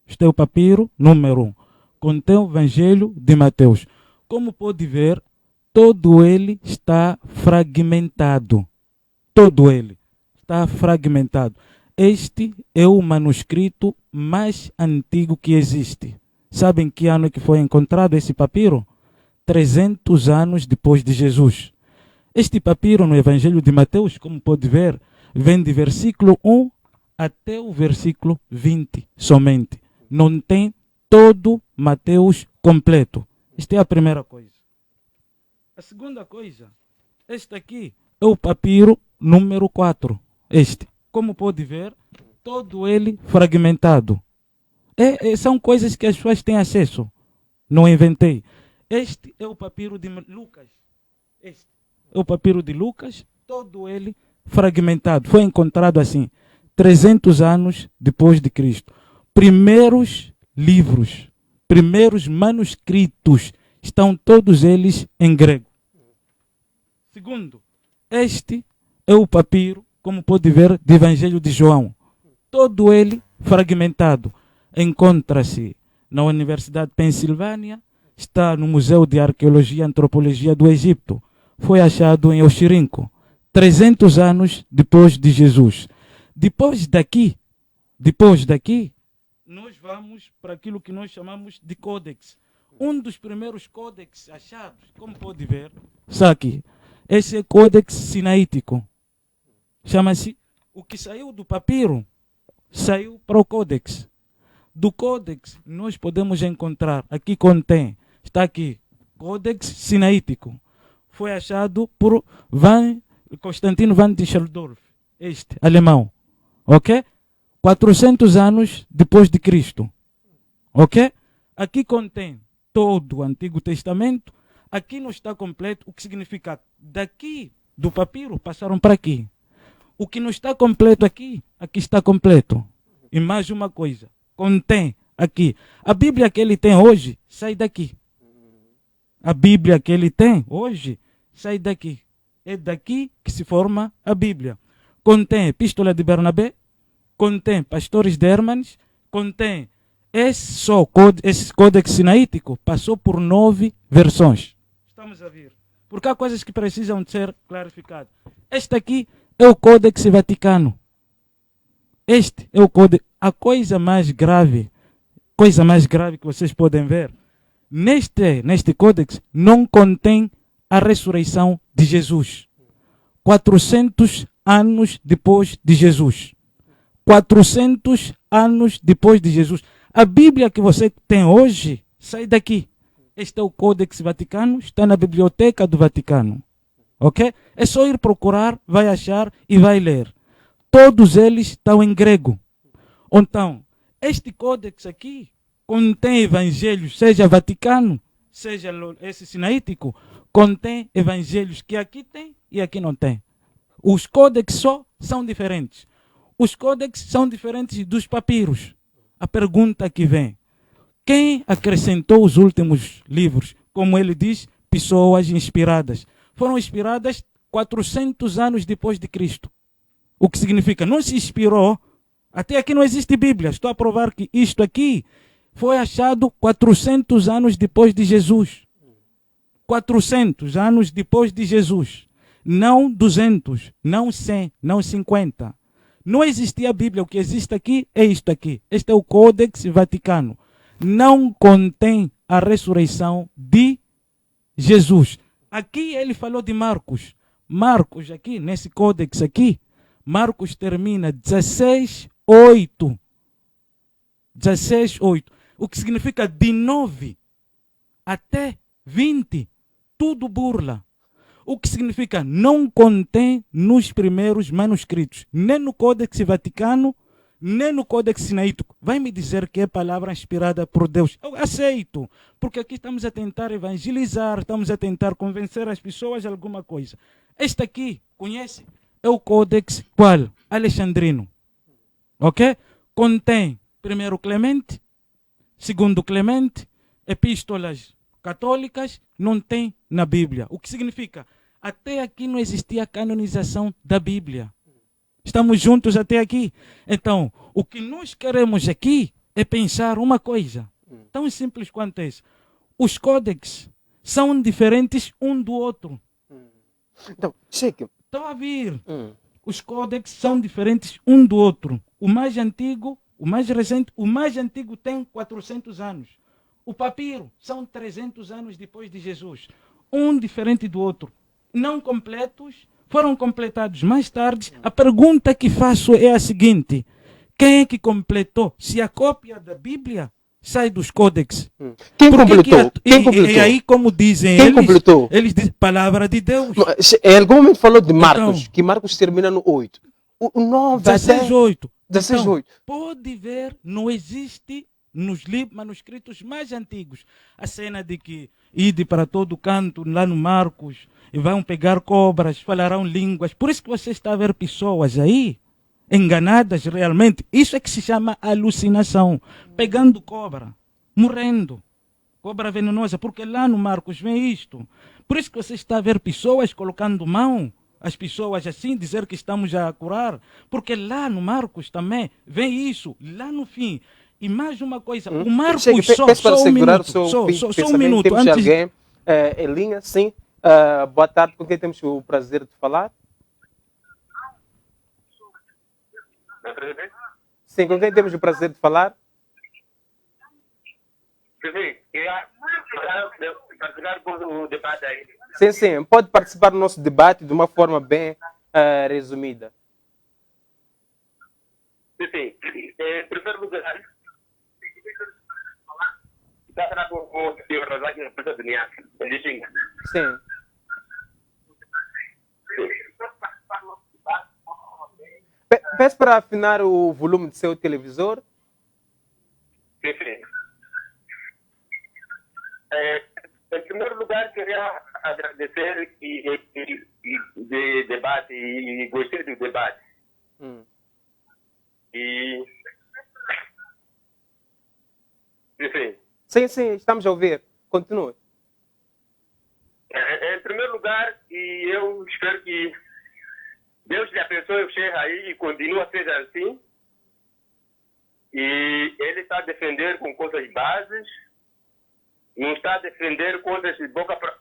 Este é o papiro número 1, contém o Evangelho de Mateus. Como pode ver, todo ele está fragmentado. Todo ele está fragmentado. Este é o manuscrito mais antigo que existe. Sabem que ano que foi encontrado esse papiro? 300 anos depois de Jesus. Este papiro no Evangelho de Mateus, como pode ver, vem de versículo 1 até o versículo 20 somente. Não tem todo Mateus completo. Esta é a primeira coisa. A segunda coisa, este aqui é o papiro número 4. Este, como pode ver, todo ele fragmentado. São coisas que as pessoas têm acesso. Não inventei. Este é o papiro de Lucas. Este é o papiro de Lucas, todo ele fragmentado. Foi encontrado assim, 300 anos depois de Cristo. Primeiros livros, primeiros manuscritos, estão todos eles em grego. Segundo, este é o papiro, como pode ver, do Evangelho de João. Todo ele fragmentado. Encontra-se na Universidade de Pensilvânia, está no Museu de Arqueologia e Antropologia do Egito. Foi achado em Oxirrinco, 300 anos depois de Jesus. Depois daqui, nós vamos para aquilo que nós chamamos de códex. Um dos primeiros códex achados, como pode ver, está aqui. Esse é o códex sinaítico. Chama-se, o que saiu do papiro, saiu para o códex. Do códex, nós podemos encontrar, aqui contém, está aqui, códex sinaítico. Foi achado por Constantino van Düsseldorf, este, alemão. Ok? 400 anos depois de Cristo. Ok? Aqui contém todo o Antigo Testamento. Aqui não está completo, o que significa daqui do papiro passaram para aqui. O que não está completo aqui, aqui está completo. E mais uma coisa, contém aqui. A Bíblia que ele tem hoje sai daqui. A Bíblia que ele tem hoje sai daqui. É daqui que se forma a Bíblia. Contém Epístola de Bernabé, contém Pastores de Hermanes, contém esse códex sinaítico, passou por 9 versões. Estamos a ver. Porque há coisas que precisam de ser clarificadas. Este aqui é o Códex Vaticano. Este é o Códex. A coisa mais grave que vocês podem ver, neste Códex não contém a ressurreição de Jesus. 400 anos depois de Jesus. 400 anos depois de Jesus. A Bíblia que você tem hoje sai daqui. Este é o Códex Vaticano, está na Biblioteca do Vaticano. Ok? É só ir procurar, vai achar e vai ler. Todos eles estão em grego. Então, este códex aqui contém evangelhos, seja Vaticano, seja esse sinaítico, contém evangelhos que aqui tem e aqui não tem. Os códex só são diferentes. Os códex são diferentes dos papiros. A pergunta que vem: quem acrescentou os últimos livros? Como ele diz, pessoas inspiradas. Foram inspiradas 400 anos depois de Cristo. O que significa, não se inspirou, até aqui não existe Bíblia. Estou a provar que isto aqui foi achado 400 anos depois de Jesus. 400 anos depois de Jesus. Não 200, não 100, não 50. Não existia a Bíblia. O que existe aqui é isto aqui. Este é o Códex Vaticano. Não contém a ressurreição de Jesus. Aqui ele falou de Marcos. Marcos aqui, nesse Códex aqui, Marcos termina 16:8. 16:8. O que significa de 9 até 20. Tudo burla. O que significa não contém nos primeiros manuscritos, nem no Códex Vaticano, nem no Códex Sinaítico. Vai me dizer que é palavra inspirada por Deus? Eu aceito, porque aqui estamos a tentar evangelizar, estamos a tentar convencer as pessoas de alguma coisa. Este aqui, conhece? É o Códex qual? Alexandrino. Ok? Contém primeiro Clemente, segundo Clemente, epístolas católicas, não tem na Bíblia. O que significa? Até aqui não existia a canonização da Bíblia. Estamos juntos até aqui. Então, o que nós queremos aqui é pensar uma coisa. Tão simples quanto isso. Os códex são diferentes um do outro. Então, cheque. Estão a vir. Os códex são diferentes um do outro. O mais antigo, o mais recente, o mais antigo tem 400 anos. O papiro são 300 anos depois de Jesus. Um diferente do outro. Não completos, foram completados mais tarde. A pergunta que faço é a seguinte: quem é que completou? Se a cópia da Bíblia sai dos códex. Quem completou? Quem completou? E aí, como dizem quem eles, completou? Eles dizem palavra de Deus. Em algum momento falou de Marcos, Então, que Marcos termina no 8. O 9 16:8. 16:8. Então, pode ver, não existe nos manuscritos mais antigos a cena de que ide para todo canto, lá no Marcos, e vão pegar cobras, falarão línguas. Por isso que você está a ver pessoas aí enganadas realmente. Isso é que se chama alucinação. Pegando cobra, morrendo. Cobra venenosa, porque lá no Marcos vem isto. Por isso que você está a ver pessoas colocando mão, as pessoas assim, dizer que estamos a curar. Porque lá no Marcos também vem isso, lá no fim. E mais uma coisa, o Marcos só um minuto. Só um minuto. Temos alguém em linha, sim. Boa tarde, com quem temos o prazer de falar? Sim, com quem temos o prazer de falar? Sim, sim. Pode participar do nosso debate de uma forma bem resumida. Sim. Em primeiro lugar, Sim. Peço para afinar o volume do seu televisor. Sim. Em primeiro lugar, queria agradecer de debate e gostei do debate. E Sim, estamos a ouvir. Continue. Em primeiro lugar, e eu espero que Deus lhe abençoe o Sheikh aí e continue a ser assim. E ele está a defender com coisas bases, não está a defender coisas de boca para...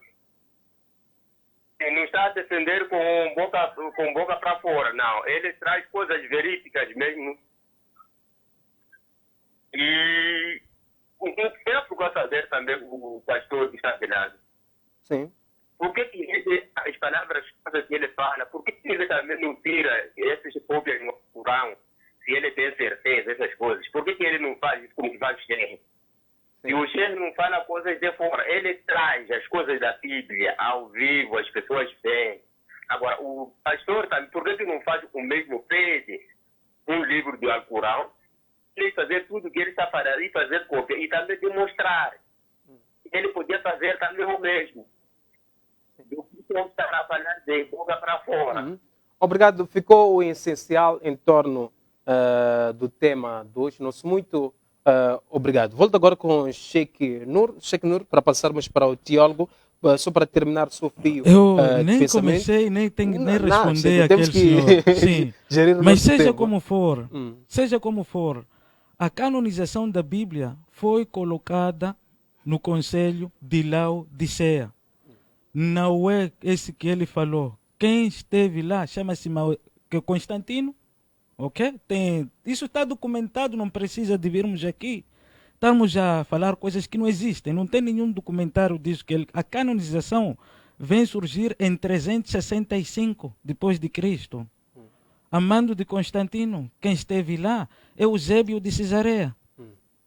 Não está a defender com boca para fora, não. Ele traz coisas verídicas mesmo. E eu procuro saber também o pastor que está virado. Sim. Por que as palavras que ele fala, por que ele também não tira esses pobres no Corão, se ele tem certeza dessas coisas? Por que ele não faz isso como que faz o Sheikh? E o Sheikh não fala coisas de fora, ele traz as coisas da Bíblia ao vivo, as pessoas veem. Agora, o pastor também, por que não faz o mesmo? Pede um livro do Alcorão, ele fazer tudo que ele está fazendo, e fazer cópia, e também demonstrar. Ele podia fazer também o mesmo. Do que ele está a falar de boca para fora. Obrigado. Ficou o essencial em torno do tema de hoje. Nós muito Obrigado. Volto agora com o Sheikh Nur. Sheikh Nur, para passarmos para o teólogo, só para terminar o seu fio Eu de nem pensamento. comecei, nem tenho nem Não, responder Sheikh, temos àquele que senhor. Sim. gerir o Mas nosso seja tempo. como for, Hum. seja como for, a canonização da Bíblia foi colocada no Conselho de Laodiceia. Não é esse que ele falou. Quem esteve lá chama-se Constantino, ok? Isso está documentado, não precisa de virmos aqui. Estamos a falar coisas que não existem. Não tem nenhum documentário disso. A canonização vem surgir em 365 depois de Cristo. Amando de Constantino, quem esteve lá é Eusébio de Cesareia.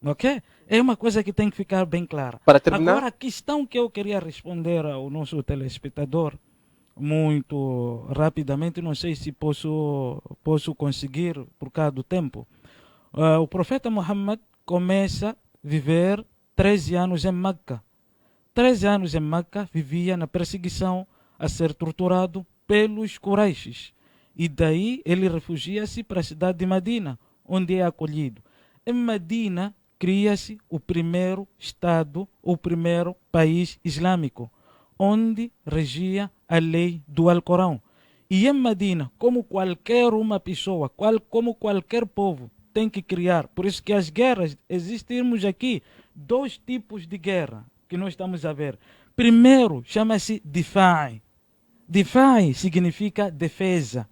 Ok? É uma coisa que tem que ficar bem clara. Para terminar, Agora, a questão que eu queria responder ao nosso telespectador, muito rapidamente, não sei se posso conseguir por causa do tempo. O profeta Muhammad começa a viver 13 anos em Meca. 13 anos em Meca, vivia na perseguição, a ser torturado pelos Quraishes. E daí ele refugia-se para a cidade de Medina, onde é acolhido. Em Medina, cria-se o primeiro Estado, o primeiro país islâmico, onde regia a lei do Alcorão. E em Medina, como qualquer uma pessoa, como qualquer povo, tem que criar. Por isso que as guerras, existimos aqui dois tipos de guerra que nós estamos a ver. Primeiro, chama-se Difai. Difai significa defesa.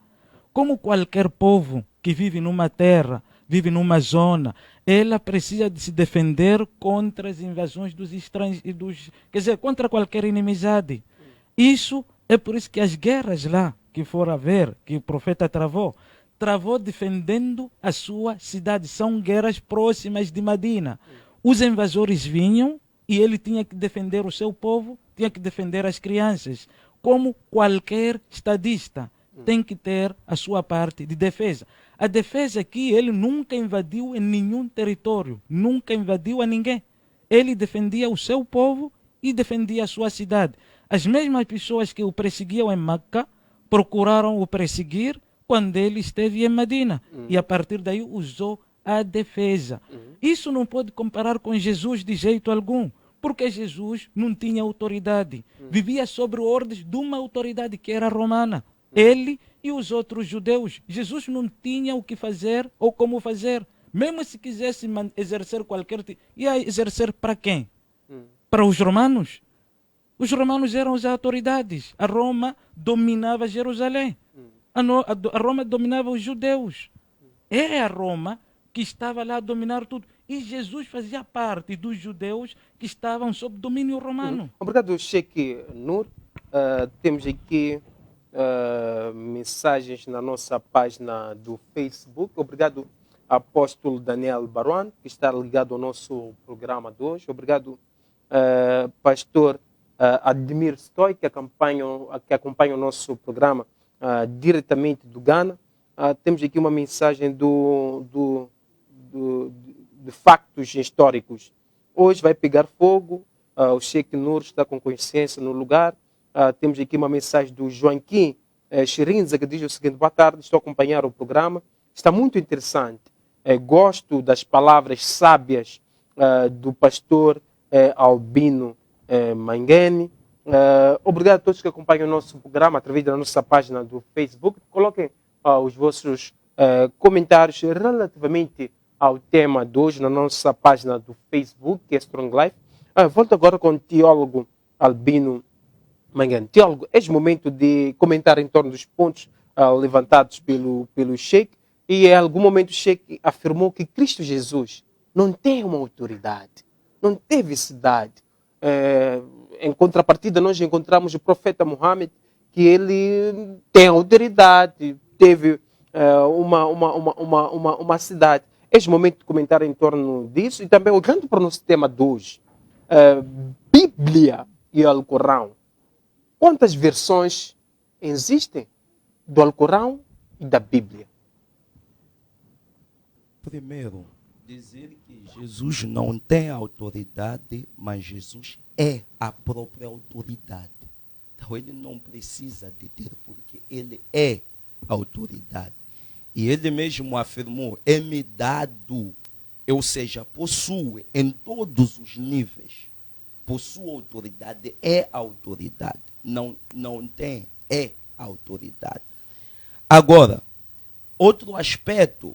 Como qualquer povo que vive numa terra, vive numa zona, ela precisa de se defender contra as invasões dos estrangeiros, quer dizer, contra qualquer inimizade. Isso é por isso que as guerras lá, que for a ver, que o profeta travou defendendo a sua cidade. São guerras próximas de Medina. Os invasores vinham e ele tinha que defender o seu povo, tinha que defender as crianças. Como qualquer estadista tem que ter a sua parte de defesa. A defesa aqui, ele nunca invadiu em nenhum território, nunca invadiu a ninguém. Ele defendia o seu povo e defendia a sua cidade. As mesmas pessoas que o perseguiam em Meca procuraram o perseguir quando ele esteve em Medina. E a partir daí usou a defesa. Isso não pode comparar com Jesus de jeito algum, porque Jesus não tinha autoridade. Vivia sobre ordens de uma autoridade que era romana. Ele e os outros judeus. Jesus não tinha o que fazer ou como fazer. Mesmo se quisesse exercer qualquer tipo, ia exercer para quem? Para os romanos? Os romanos eram as autoridades. A Roma dominava Jerusalém. A Roma dominava os judeus. É a Roma que estava lá a dominar tudo. E Jesus fazia parte dos judeus que estavam sob domínio romano. Obrigado, Sheikh Nur. Temos aqui mensagens na nossa página do Facebook. Obrigado, apóstolo Daniel Baruan, que está ligado ao nosso programa de hoje. Obrigado, pastor Admir Stoy, que acompanha o nosso programa diretamente do Ghana. Temos aqui uma mensagem de factos históricos. Hoje vai pegar fogo, o Sheikh Nur está com consciência no lugar. Temos aqui uma mensagem do Joaquim Chirinza, que diz o seguinte: boa tarde, estou a acompanhar o programa, está muito interessante. Gosto das palavras sábias do pastor Albino Mangeni. Obrigado a todos que acompanham o nosso programa através da nossa página do Facebook. Coloquem os vossos comentários relativamente ao tema de hoje na nossa página do Facebook, que é Strong Life. Volto agora com o teólogo Albino Mangeni. Teólogo, é momento de comentar em torno dos pontos levantados pelo Sheikh. E em algum momento o Sheikh afirmou que Cristo Jesus não tem uma autoridade, não teve cidade. Em contrapartida, nós encontramos o profeta Muhammad, que ele tem autoridade, teve uma cidade. É momento de comentar em torno disso. E também, olhando para o nosso tema de hoje, Bíblia e Alcorão. Quantas versões existem do Alcorão e da Bíblia? Primeiro, dizer que Jesus não tem autoridade, mas Jesus é a própria autoridade. Então ele não precisa de ter, porque ele é a autoridade. E ele mesmo afirmou: é-me dado ou seja, possui em todos os níveis, possui autoridade, é autoridade. Não tem, é autoridade. Agora, outro aspecto,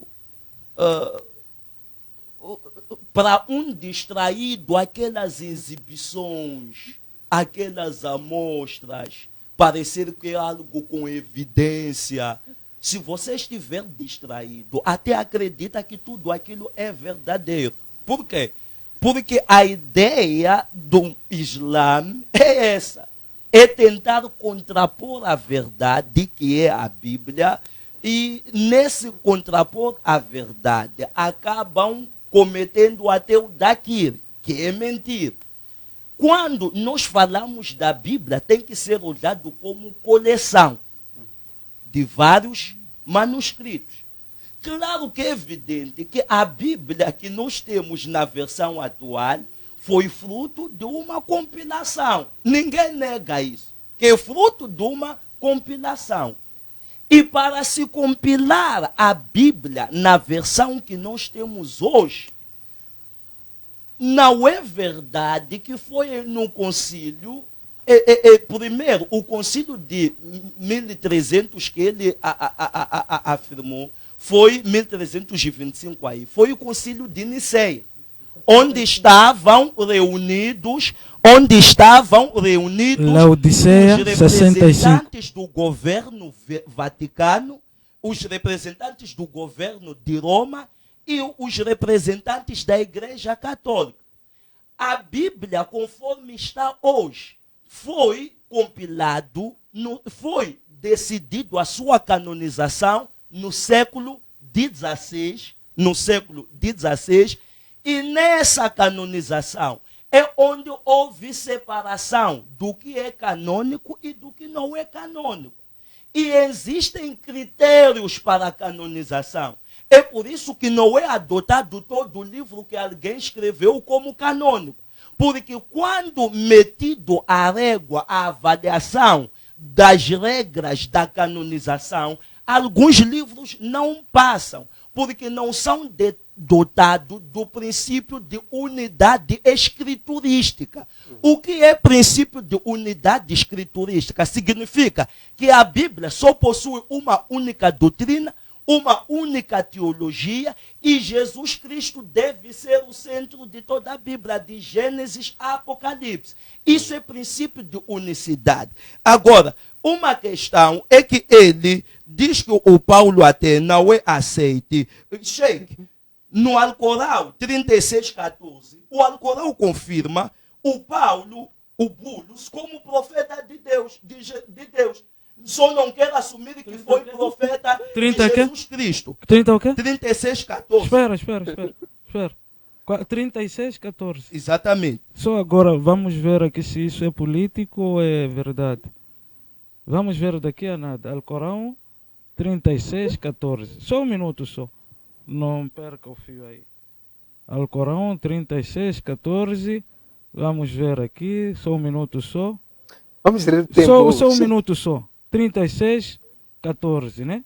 para um distraído, aquelas exibições, aquelas amostras, parecer que é algo com evidência. Se você estiver distraído, até acredita que tudo aquilo é verdadeiro. Por quê? Porque a ideia do Islã é essa. É tentar contrapor a verdade, que é a Bíblia, e nesse contrapor a verdade, acabam cometendo até o daquilo, que é mentir. Quando nós falamos da Bíblia, tem que ser olhado como coleção de vários manuscritos. Claro que é evidente que a Bíblia que nós temos na versão atual foi fruto de uma compilação. Ninguém nega isso, que é fruto de uma compilação. E para se compilar a Bíblia na versão que nós temos hoje, não é verdade que foi no concílio, primeiro, o concílio de 1300 que ele afirmou, foi 1325 aí, foi o concílio de Niceia, onde estavam reunidos Laodiceia, os 65. representantes do governo Vaticano, os representantes do governo de Roma e os representantes da Igreja Católica. A Bíblia, conforme está hoje, foi compilado, foi decidido a sua canonização no século XVI, e nessa canonização é onde houve separação do que é canônico e do que não é canônico. E existem critérios para a canonização. É por isso que não é adotado todo o livro que alguém escreveu como canônico. Porque quando metido à régua a avaliação das regras da canonização, alguns livros não passam, porque não são dotados do princípio de unidade escriturística. O que é princípio de unidade escriturística? Significa que a Bíblia só possui uma única doutrina, uma única teologia, e Jesus Cristo deve ser o centro de toda a Bíblia, de Gênesis a Apocalipse. Isso é princípio de unicidade. Agora, uma questão é que ele diz que o Paulo até não é aceite. Sheikh, no Alcorão 36:14, o Alcorão confirma o Paulo, o Bulus, como profeta de Deus, de Deus. Só não quer assumir que foi profeta de Jesus Cristo. 30 o quê? 36:14. Espera. 36:14. Exatamente. Só agora vamos ver aqui se isso é político ou é verdade. Vamos ver daqui a nada. Alcorão 36:14. Só um minuto só. Não perca o fio aí. Alcorão 36:14. Vamos ver aqui. Só um minuto só. Vamos ter tempo. Só um minuto só. 36:14, né?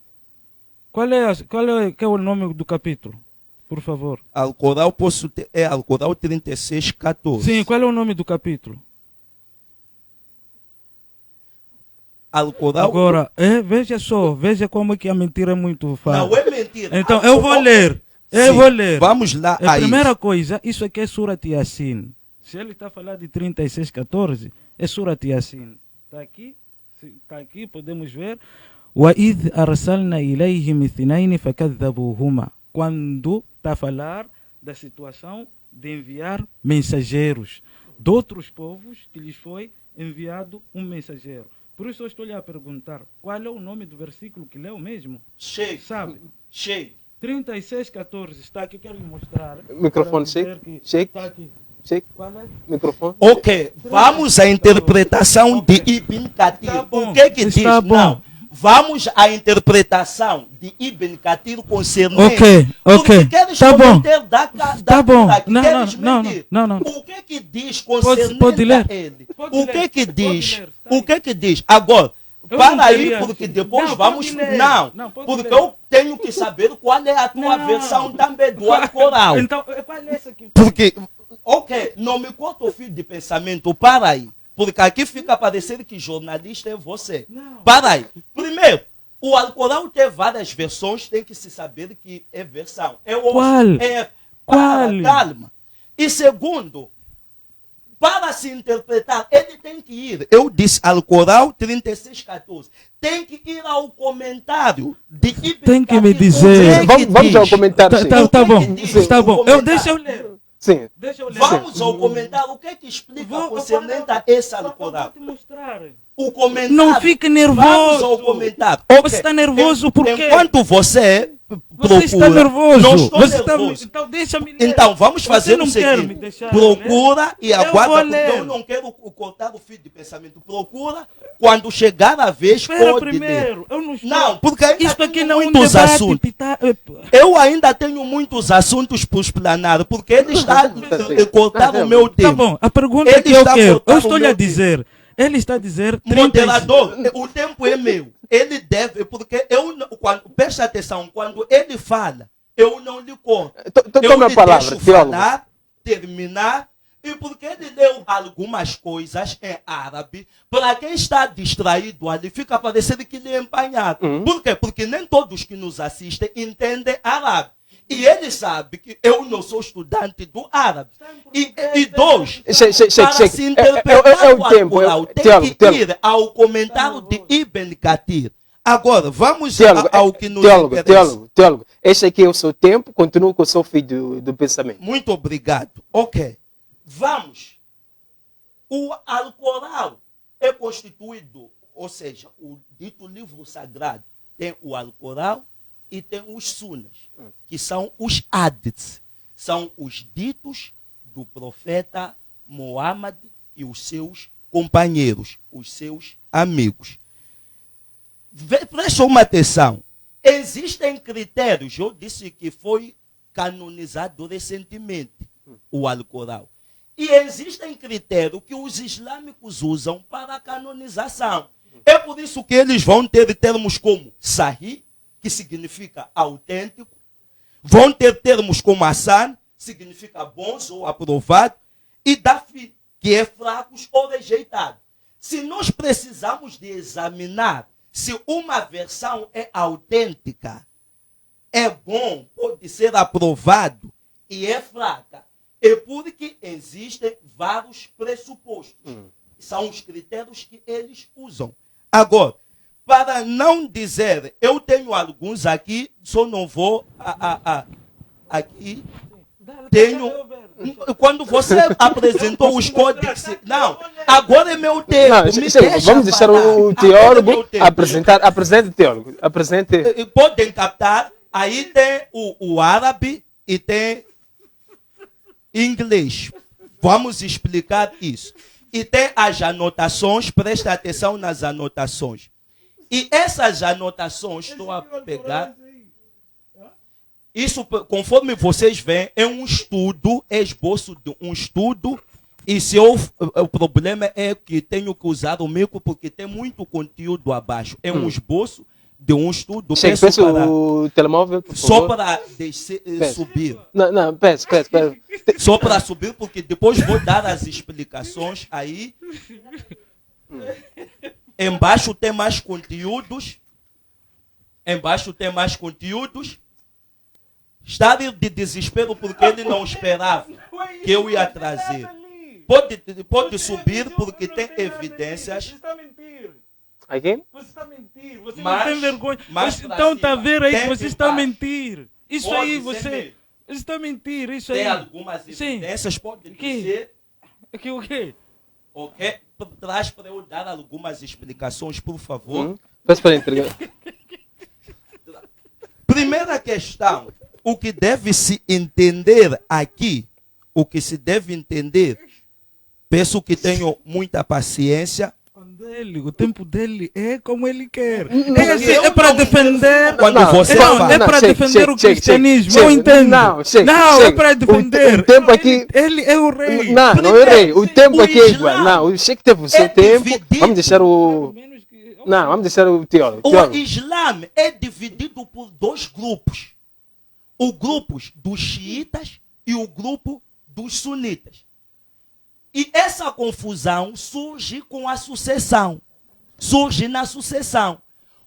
Qual é o nome do capítulo? Por favor. Alcorão é Alcorão 36:14. Sim, qual é o nome do capítulo? Alcorão. Agora, veja como é que a mentira é muito fácil. Não é mentira. Então, eu vou ler. Vamos lá. A primeira coisa, isso aqui é Surat Yasin. Se ele está falando de 36:14, é Surat Yasin. Está aqui, podemos ver. وَإِذْ أَرْسَلْنَا إِلَيْهِمْ اثْنَيْنِ فَكَذَّبُوهُمَا. Quando está a falar da situação de enviar mensageiros de outros povos que lhes foi enviado um mensageiro. Por isso eu estou lhe a perguntar, qual é o nome do versículo que leu mesmo? Sheikh. Sabe? Sheikh. 36:14, está aqui, quero lhe mostrar. Microfone, Sheikh. Está aqui. Sheikh. Qual é? Microfone. Ok, vamos à interpretação de Ibn Kathir. Tá bom, O que diz? está bom. Não. Vamos à interpretação de Ibn Kathir concernente. Ok. Tá bom. Tá bom. Não. O que diz concernente Pode ler. a ele? O que diz? Agora, Eu Para não aí, queria- porque depois Não, vamos. pode ler. Não, pode porque ler. eu tenho que saber qual é a tua Não. versão também do Alcorão. Então, qual é essa aqui? Porque, ok, não me corta o fio de pensamento, para aí. Porque aqui fica parecendo que jornalista é você. Não. Para aí. Primeiro, o Alcorão tem várias versões, tem que se saber que é versão. Qual? Qual? Calma. E segundo, para se interpretar, ele tem que ir. Eu disse Alcorão 36:14. Tem que ir ao comentário de Ibn Tem que me Kathir. dizer. O que é que Vamos ao diz? comentário. sim. Tá O que bom, que diz tá o bom. comentário? Deixa eu ler. Sim. Deixa eu ler. Vamos ao comentário. O que é que explica concernente esse Alcorão? Vou te mostrar. O comentário. Não fique nervoso. Vamos ao comentário. Você está nervoso por quê? Enquanto você procura. Você está nervoso. Não estou Você está... nervoso. Então deixa-me ler. Então, vamos Você fazer não o quer me seguinte. deixar Procura e Eu aguarda, vou porque ler. eu não quero cortar o fio de pensamento. Procura, quando chegar a vez, Espera pode ler. primeiro. Eu não estou... Não, porque ainda Isto aqui tenho não é um muitos debate. assuntos. Epa. Eu ainda tenho muitos assuntos para explanar, porque ele está a cortar o meu Tá tempo. bom, a pergunta Ele que eu está quero, cortando eu estou o lhe a meu dizer, ele está a dizer 30... Moderador, o tempo é meu. Ele deve, porque preste atenção, quando ele fala, eu não lhe corto. Eu Toma a lhe palavra, deixo teólogo. falar, terminar, e porque ele leu algumas coisas em árabe, para quem está distraído ali, fica parecendo que ele é empanhado. Por quê? Porque nem todos que nos assistem entendem árabe. E ele sabe que eu não sou estudante do árabe. E dois, para se interpretar É o o tempo. Alcorão, tem Teólogo, que ir ao comentário de Ibn Kathir. Agora, vamos ao que nos interessa. Teólogo, este aqui é o seu tempo, continua com o seu fio do pensamento. Muito obrigado. Ok. Vamos. O Alcorão é constituído, ou seja, o dito livro sagrado tem o Alcorão e tem os Sunas, que são os hadiths. São os ditos do profeta Muhammad e os seus companheiros, os seus amigos. Preste uma atenção. Existem critérios. Eu disse que foi canonizado recentemente o Alcorão. E existem critérios que os islâmicos usam para a canonização. É por isso que eles vão ter termos como Sahih, que significa autêntico. Vão ter termos como Hasan, significa bons ou aprovado. E Dafi, que é fracos ou rejeitado. Se nós precisamos de examinar se uma versão é autêntica, é bom, pode ser aprovado e é fraca, é porque existem vários pressupostos. São os critérios que eles usam. Agora, para não dizer, eu tenho alguns aqui, só não vou aqui. Tenho. Quando você apresentou os códigos. Não, agora é meu tempo. Não, me chega, deixa vamos deixar falar. o Agora é meu teólogo tempo. apresentar. Apresente, teólogo. Apresente. Podem captar. Aí tem o árabe e tem inglês. Vamos explicar isso. E tem as anotações, presta atenção nas anotações. E essas anotações, estou a pegar. Isso, conforme vocês veem, é um estudo, é esboço de um estudo. E se o problema é que tenho que usar o micro porque tem muito conteúdo abaixo. É um esboço de um estudo. Chega, peça o telemóvel, por Só favor. para subir. Não, peça. Só para subir, porque depois vou dar as explicações aí. Embaixo tem mais conteúdos. Está de desespero porque ele não esperava que eu ia trazer. Pode subir porque tem evidências. Você está a mentir. Aqui? Você está a mentir. Você Mas- não tem vergonha. mas Você, pra então está a cima. ver aí que Tem você está a embaixo. mentir. Isso Pode aí, ser você mesmo. está a mentir. Isso aí. Tem algumas Sim. evidências, pode Que? dizer. Aqui o quê? Ok? Traz para eu dar algumas explicações, por favor. Peço para entregar. Primeira questão, o que deve se entender aqui, o que se deve entender, peço que tenham muita paciência. O tempo dele é como ele quer. eu É para não defender. Quando você Não, fala. é para defender o cristianismo. Eu entendo. Não, Não, é para defender. O tempo aqui. Ele é o rei. Não é rei. O tempo O aqui é Islã igual. Não, o Sheik teve o seu é tempo. dividido. Vamos deixar o. Não, vamos deixar o teólogo. O Islã é dividido por dois grupos. O grupo dos xiitas e o grupo dos sunitas. E essa confusão surge com a sucessão. Surge na sucessão.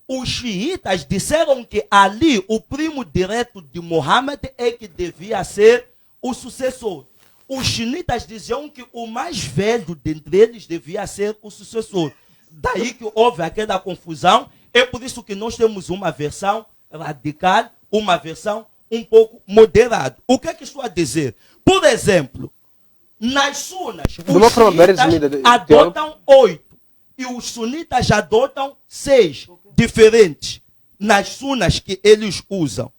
Os xiitas disseram que Ali, o primo direto de Muhammad, é que devia ser o sucessor. Os sunitas diziam que o mais velho dentre eles devia ser o sucessor. Daí que houve aquela confusão. É por isso que nós temos uma versão radical, uma versão um pouco moderada. O que é que estou a dizer? Por exemplo, nas sunas, os xiitas adotam 8 e os sunitas adotam 6 diferentes nas sunas que eles usam.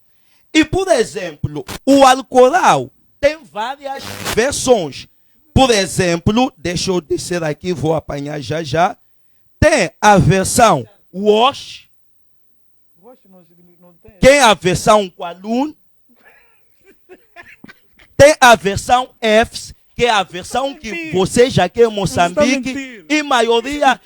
E, por exemplo, o Alcorão tem várias versões. Por exemplo, deixa eu descer aqui, vou apanhar já já. Tem a versão Wash, tem a versão Qualun, tem a versão Fs, que é a versão que você já quer em Moçambique, e maioria...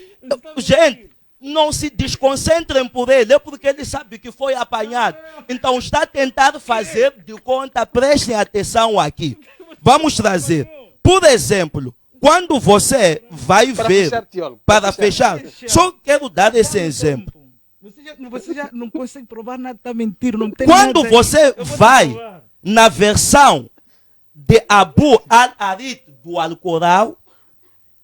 Gente, não se desconcentrem por ele, é porque ele sabe que foi apanhado. Então está a tentar fazer de conta, prestem atenção aqui. Vamos trazer, por exemplo, quando você vai ver, para fechar, só quero dar esse exemplo. Você já não consegue provar nada, está mentindo. Não tem quando nada você vai na versão de Abu al-Harith do Alcorão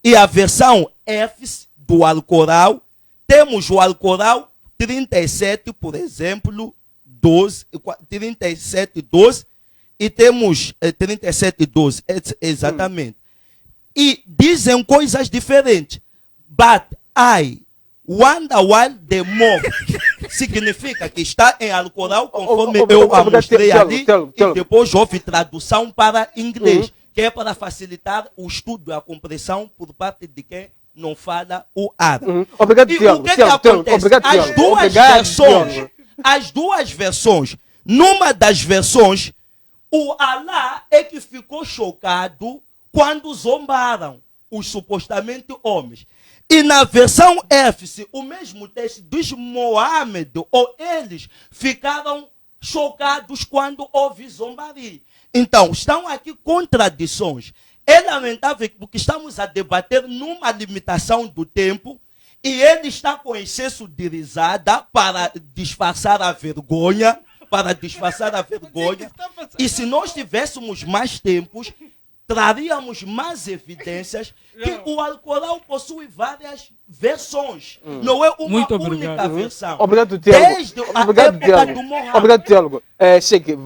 e a versão Fs do Alcorão, temos o Alcorão 37, por exemplo, 12, 37, 12, e temos 37, 12, exatamente. E dizem coisas diferentes. But I wonder why the mob significa que está em Alcorão, conforme eu mostrei ali, e depois houve tradução para inglês, que é para facilitar o estudo e a compreensão por parte de quem não fala o árabe. Obrigado, e o que acontece? As duas versões, numa das versões, o Alá é que ficou chocado quando zombaram os supostamente homens. E na versão F, o mesmo texto diz Mohamed, ou eles ficaram chocados quando houve zombaria. Então, estão aqui contradições. É lamentável porque estamos a debater numa limitação do tempo e ele está com excesso de risada para disfarçar a vergonha, E se nós tivéssemos mais tempos, traríamos mais evidências que o Alcorão possui várias versões. Não é uma única versão. Obrigado, teólogo. Desde a época do Mohammed. Obrigado, teólogo. Chegue,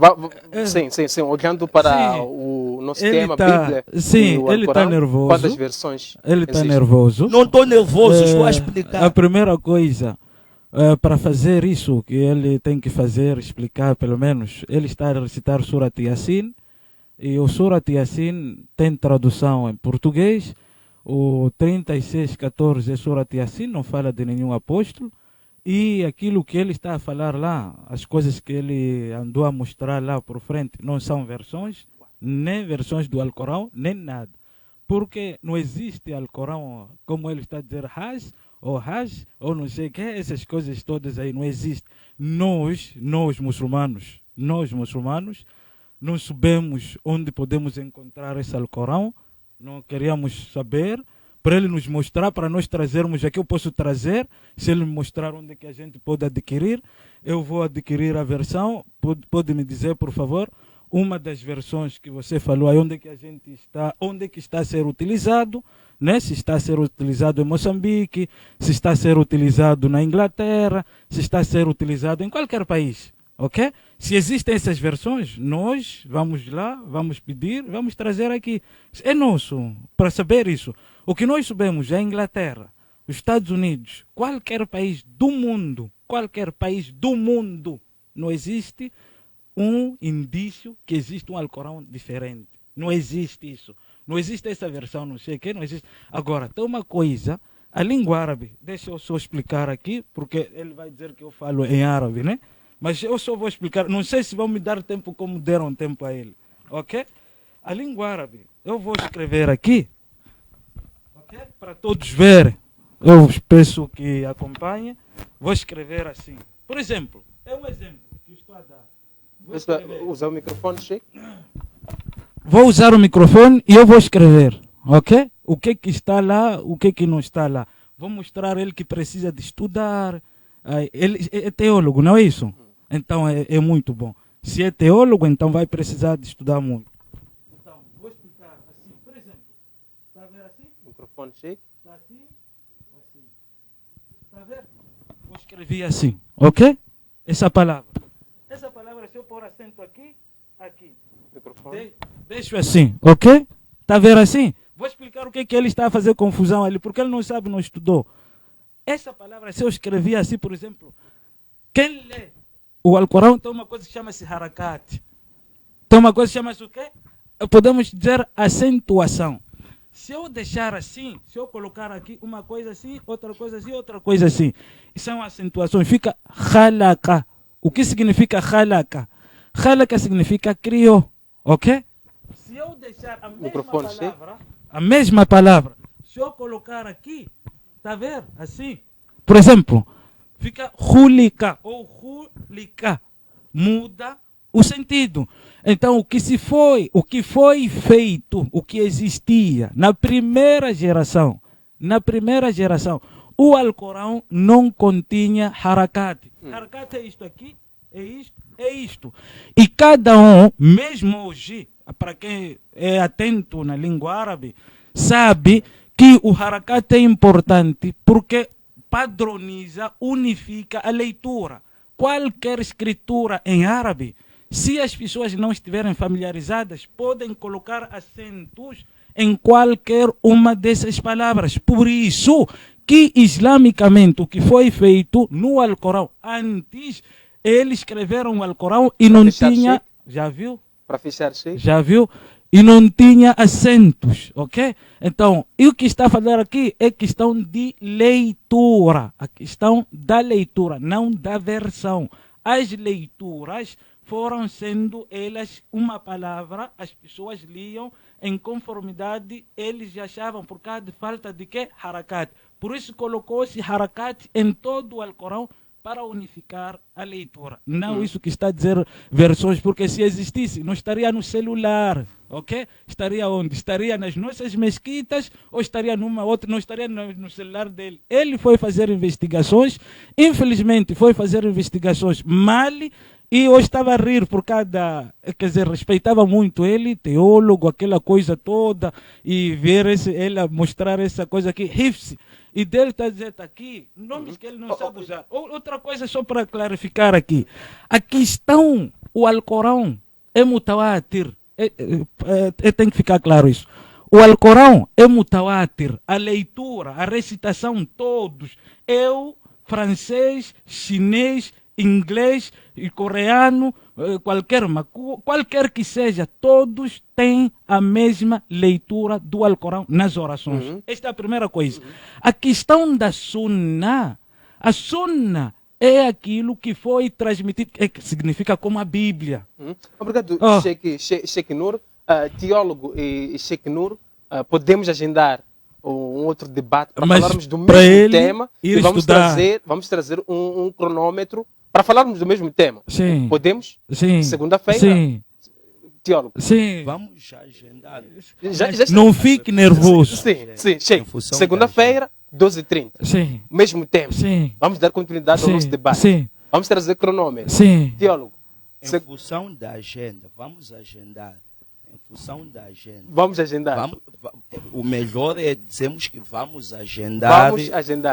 sim, olhando para o nosso tema, Bíblia. Sim, ele está nervoso. Quantas versões? Ele está nervoso. Não estou nervoso, estou a explicar. A primeira coisa, para fazer isso que ele tem que fazer, explicar pelo menos, ele está a recitar Surat Yasin. E o Surat Yasin tem tradução em português. O 36:14 é Surat Yasin, não fala de nenhum apóstolo. E aquilo que ele está a falar lá, as coisas que ele andou a mostrar lá por frente, não são versões, nem versões do Alcorão, nem nada. Porque não existe Alcorão, como ele está a dizer, Hajj, ou não sei o que, essas coisas todas aí, não existe. Nós muçulmanos, não sabemos onde podemos encontrar esse Alcorão, não queríamos saber, para ele nos mostrar, para nós trazermos aqui, eu posso trazer, se ele me mostrar onde que a gente pode adquirir, eu vou adquirir a versão, pode me dizer, por favor, uma das versões que você falou aí, onde que a gente está, onde que está a ser utilizado, né? Se está a ser utilizado em Moçambique, se está a ser utilizado na Inglaterra, se está a ser utilizado em qualquer país. Ok? Se existem essas versões, nós vamos lá, vamos pedir, vamos trazer aqui. É nosso, para saber isso. O que nós sabemos é a Inglaterra, os Estados Unidos, qualquer país do mundo, não existe um indício que existe um Alcorão diferente. Não existe isso. Não existe essa versão, não sei o que, não existe. Agora, tem uma coisa, a língua árabe, deixa eu só explicar aqui, porque ele vai dizer que eu falo em árabe, né? Mas eu só vou explicar, não sei se vão me dar tempo como deram tempo a ele, ok? A língua árabe, eu vou escrever aqui, ok? Para todos verem, eu peço que acompanhe. Vou escrever assim. Por exemplo, é um exemplo que estou a dar. Vou Você vai escrever. usar o microfone, Sheikh? Vou usar o microfone e eu vou escrever, ok? O que está lá, o que não está lá. Vou mostrar ele que precisa de estudar. Ele é teólogo, não é isso? Então é muito bom. Se é teólogo, então vai precisar de estudar muito. Então, vou explicar assim. Por exemplo, está a ver assim? Microfone, Sheikh. Está assim? Assim. Está a ver? Vou escrever assim, ok? Essa palavra. Essa palavra, se eu pôr acento aqui, aqui. Microfone. Deixo assim, ok? Está a ver assim? Vou explicar o que ele está a fazer confusão ali, porque ele não sabe, não estudou. Essa palavra, se eu escrever assim, por exemplo, quem lê o Alcorão tem uma coisa que chama-se harakat. Tem uma coisa que chama-se o quê? Podemos dizer acentuação. Se eu deixar assim, se eu colocar aqui uma coisa assim, outra coisa assim, outra coisa assim, são acentuações, fica halaka. O que significa halaka? Halaka significa criou, ok? Se eu deixar a mesma palavra, se eu colocar aqui, está a ver? Assim. Por exemplo, fica hulika ou hulika. Muda o sentido. Então, o que foi feito, o que existia na primeira geração, o Alcorão não continha harakat. Harakat é isto aqui, é isto, é isto. E cada um, mesmo hoje, para quem é atento na língua árabe, sabe que o harakat é importante porque padroniza, unifica a leitura. Qualquer escritura em árabe, se as pessoas não estiverem familiarizadas, podem colocar acentos em qualquer uma dessas palavras. Por isso que, islamicamente, o que foi feito no Alcorão, antes, eles escreveram o Alcorão e não tinha... Já viu? Para fechar, Sheikh. Já viu? E não tinha acentos, ok? Então, e o que está a falar aqui é questão de leitura. A questão da leitura, não da versão. As leituras foram sendo elas uma palavra, as pessoas liam em conformidade, eles achavam por causa de falta de quê? Harakat. Por isso colocou-se harakat em todo o Alcorão para unificar a leitura. Não isso que está a dizer versões, porque se existisse, não estaria no celular, ok? Estaria onde? Estaria nas nossas mesquitas ou estaria numa outra, não estaria no celular dele. Ele foi fazer investigações, infelizmente foi fazer investigações mal, e eu estava a rir por causa quer dizer, respeitava muito ele, teólogo, aquela coisa toda, e ver ele mostrar essa coisa aqui, Hifz. E dele está dizendo tá aqui, nomes que ele não sabe usar. Outra coisa só para clarificar aqui. A questão, o Alcorão é mutawatir. Tem que ficar claro isso. O Alcorão é mutawatir. A leitura, a recitação, todos. Eu, francês, chinês, inglês e coreano, qualquer que seja, todos têm a mesma leitura do Alcorão nas orações. Esta é a primeira coisa. A questão da Sunna, a Sunna é aquilo que foi transmitido, que significa como a Bíblia. Obrigado, Sheikh Nur. Teólogo e Sheikh Nur, podemos agendar um outro debate para falarmos do mesmo tema e vamos trazer um cronômetro para falarmos do mesmo tema. Sim. Podemos? Sim. Segunda-feira? Sim. Teólogo. Sim. Vamos já agendar. Não fique nervoso. Sim. Segunda-feira, 12h30. Sim. Mesmo tempo. Sim. Vamos dar continuidade ao nosso debate. Sim. Vamos trazer cronômetro. Sim. Teólogo. Em função da agenda, vamos agendar. Em função da agenda. Vamos agendar. O melhor é dizermos que vamos agendar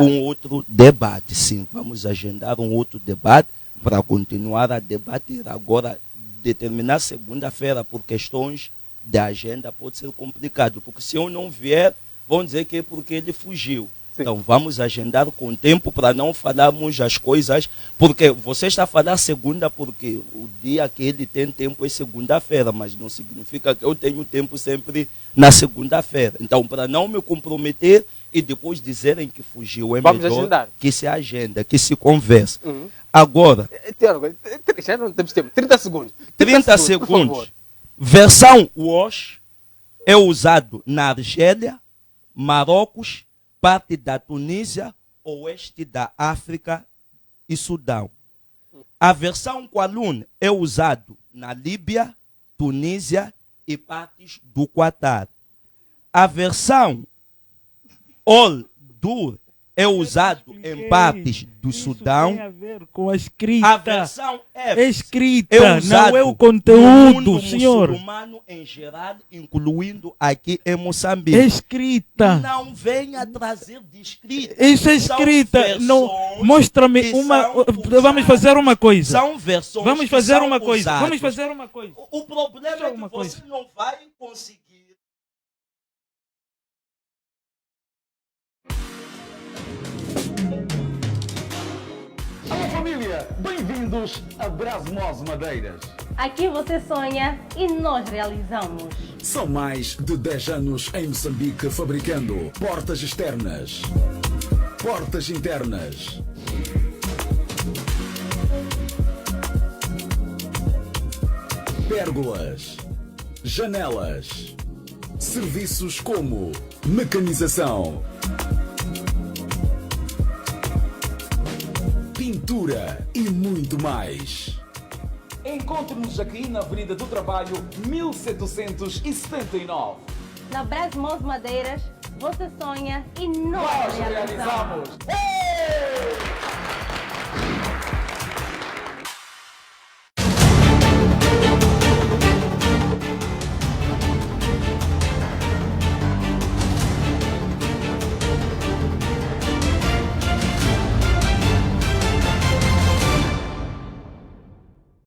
um outro debate. Sim, vamos agendar um outro debate para continuar a debater. Agora, determinar segunda-feira por questões de agenda pode ser complicado, porque se eu não vier, vão dizer que é porque ele fugiu. Sim. Então, vamos agendar com tempo para não falarmos as coisas, porque você está a falar segunda porque o dia que ele tem tempo é segunda-feira, mas não significa que eu tenho tempo sempre na segunda-feira. Então, para não me comprometer e depois dizerem que fugiu, é melhor agendar. Que se agenda, que se converse. Agora... Já não temos tempo. 30 segundos. 30 segundos. Versão Wash é usado na Argélia, Marrocos, parte da Tunísia, oeste da África e Sudão. A versão Qalun é usado na Líbia, Tunísia e partes do Qatar. A versão Ol-Dur é usado em partes do Sudão. Tem a ver com a escrita. A versão F escrita, é usado não é o no conteúdo, mundo senhor. muçulmano em geral, incluindo aqui em Moçambique. Escrita. Não venha trazer de escrita. Isso é São escrita. Não, versões mostra-me que uma. são Vamos fazer uma coisa. São versões Vamos que fazer são uma coisa. usadas. Vamos fazer uma coisa. O problema Só é que uma você coisa. não vai conseguir. Alô família, bem-vindos a Brasmos Madeiras. Aqui você sonha e nós realizamos. São mais de 10 anos em Moçambique fabricando portas externas, portas internas, pérgolas, janelas, serviços como mecanização, pintura e muito mais. Encontre-nos aqui na Avenida do Trabalho 1779. Na Brasmos Madeiras, você sonha e nós realizamos.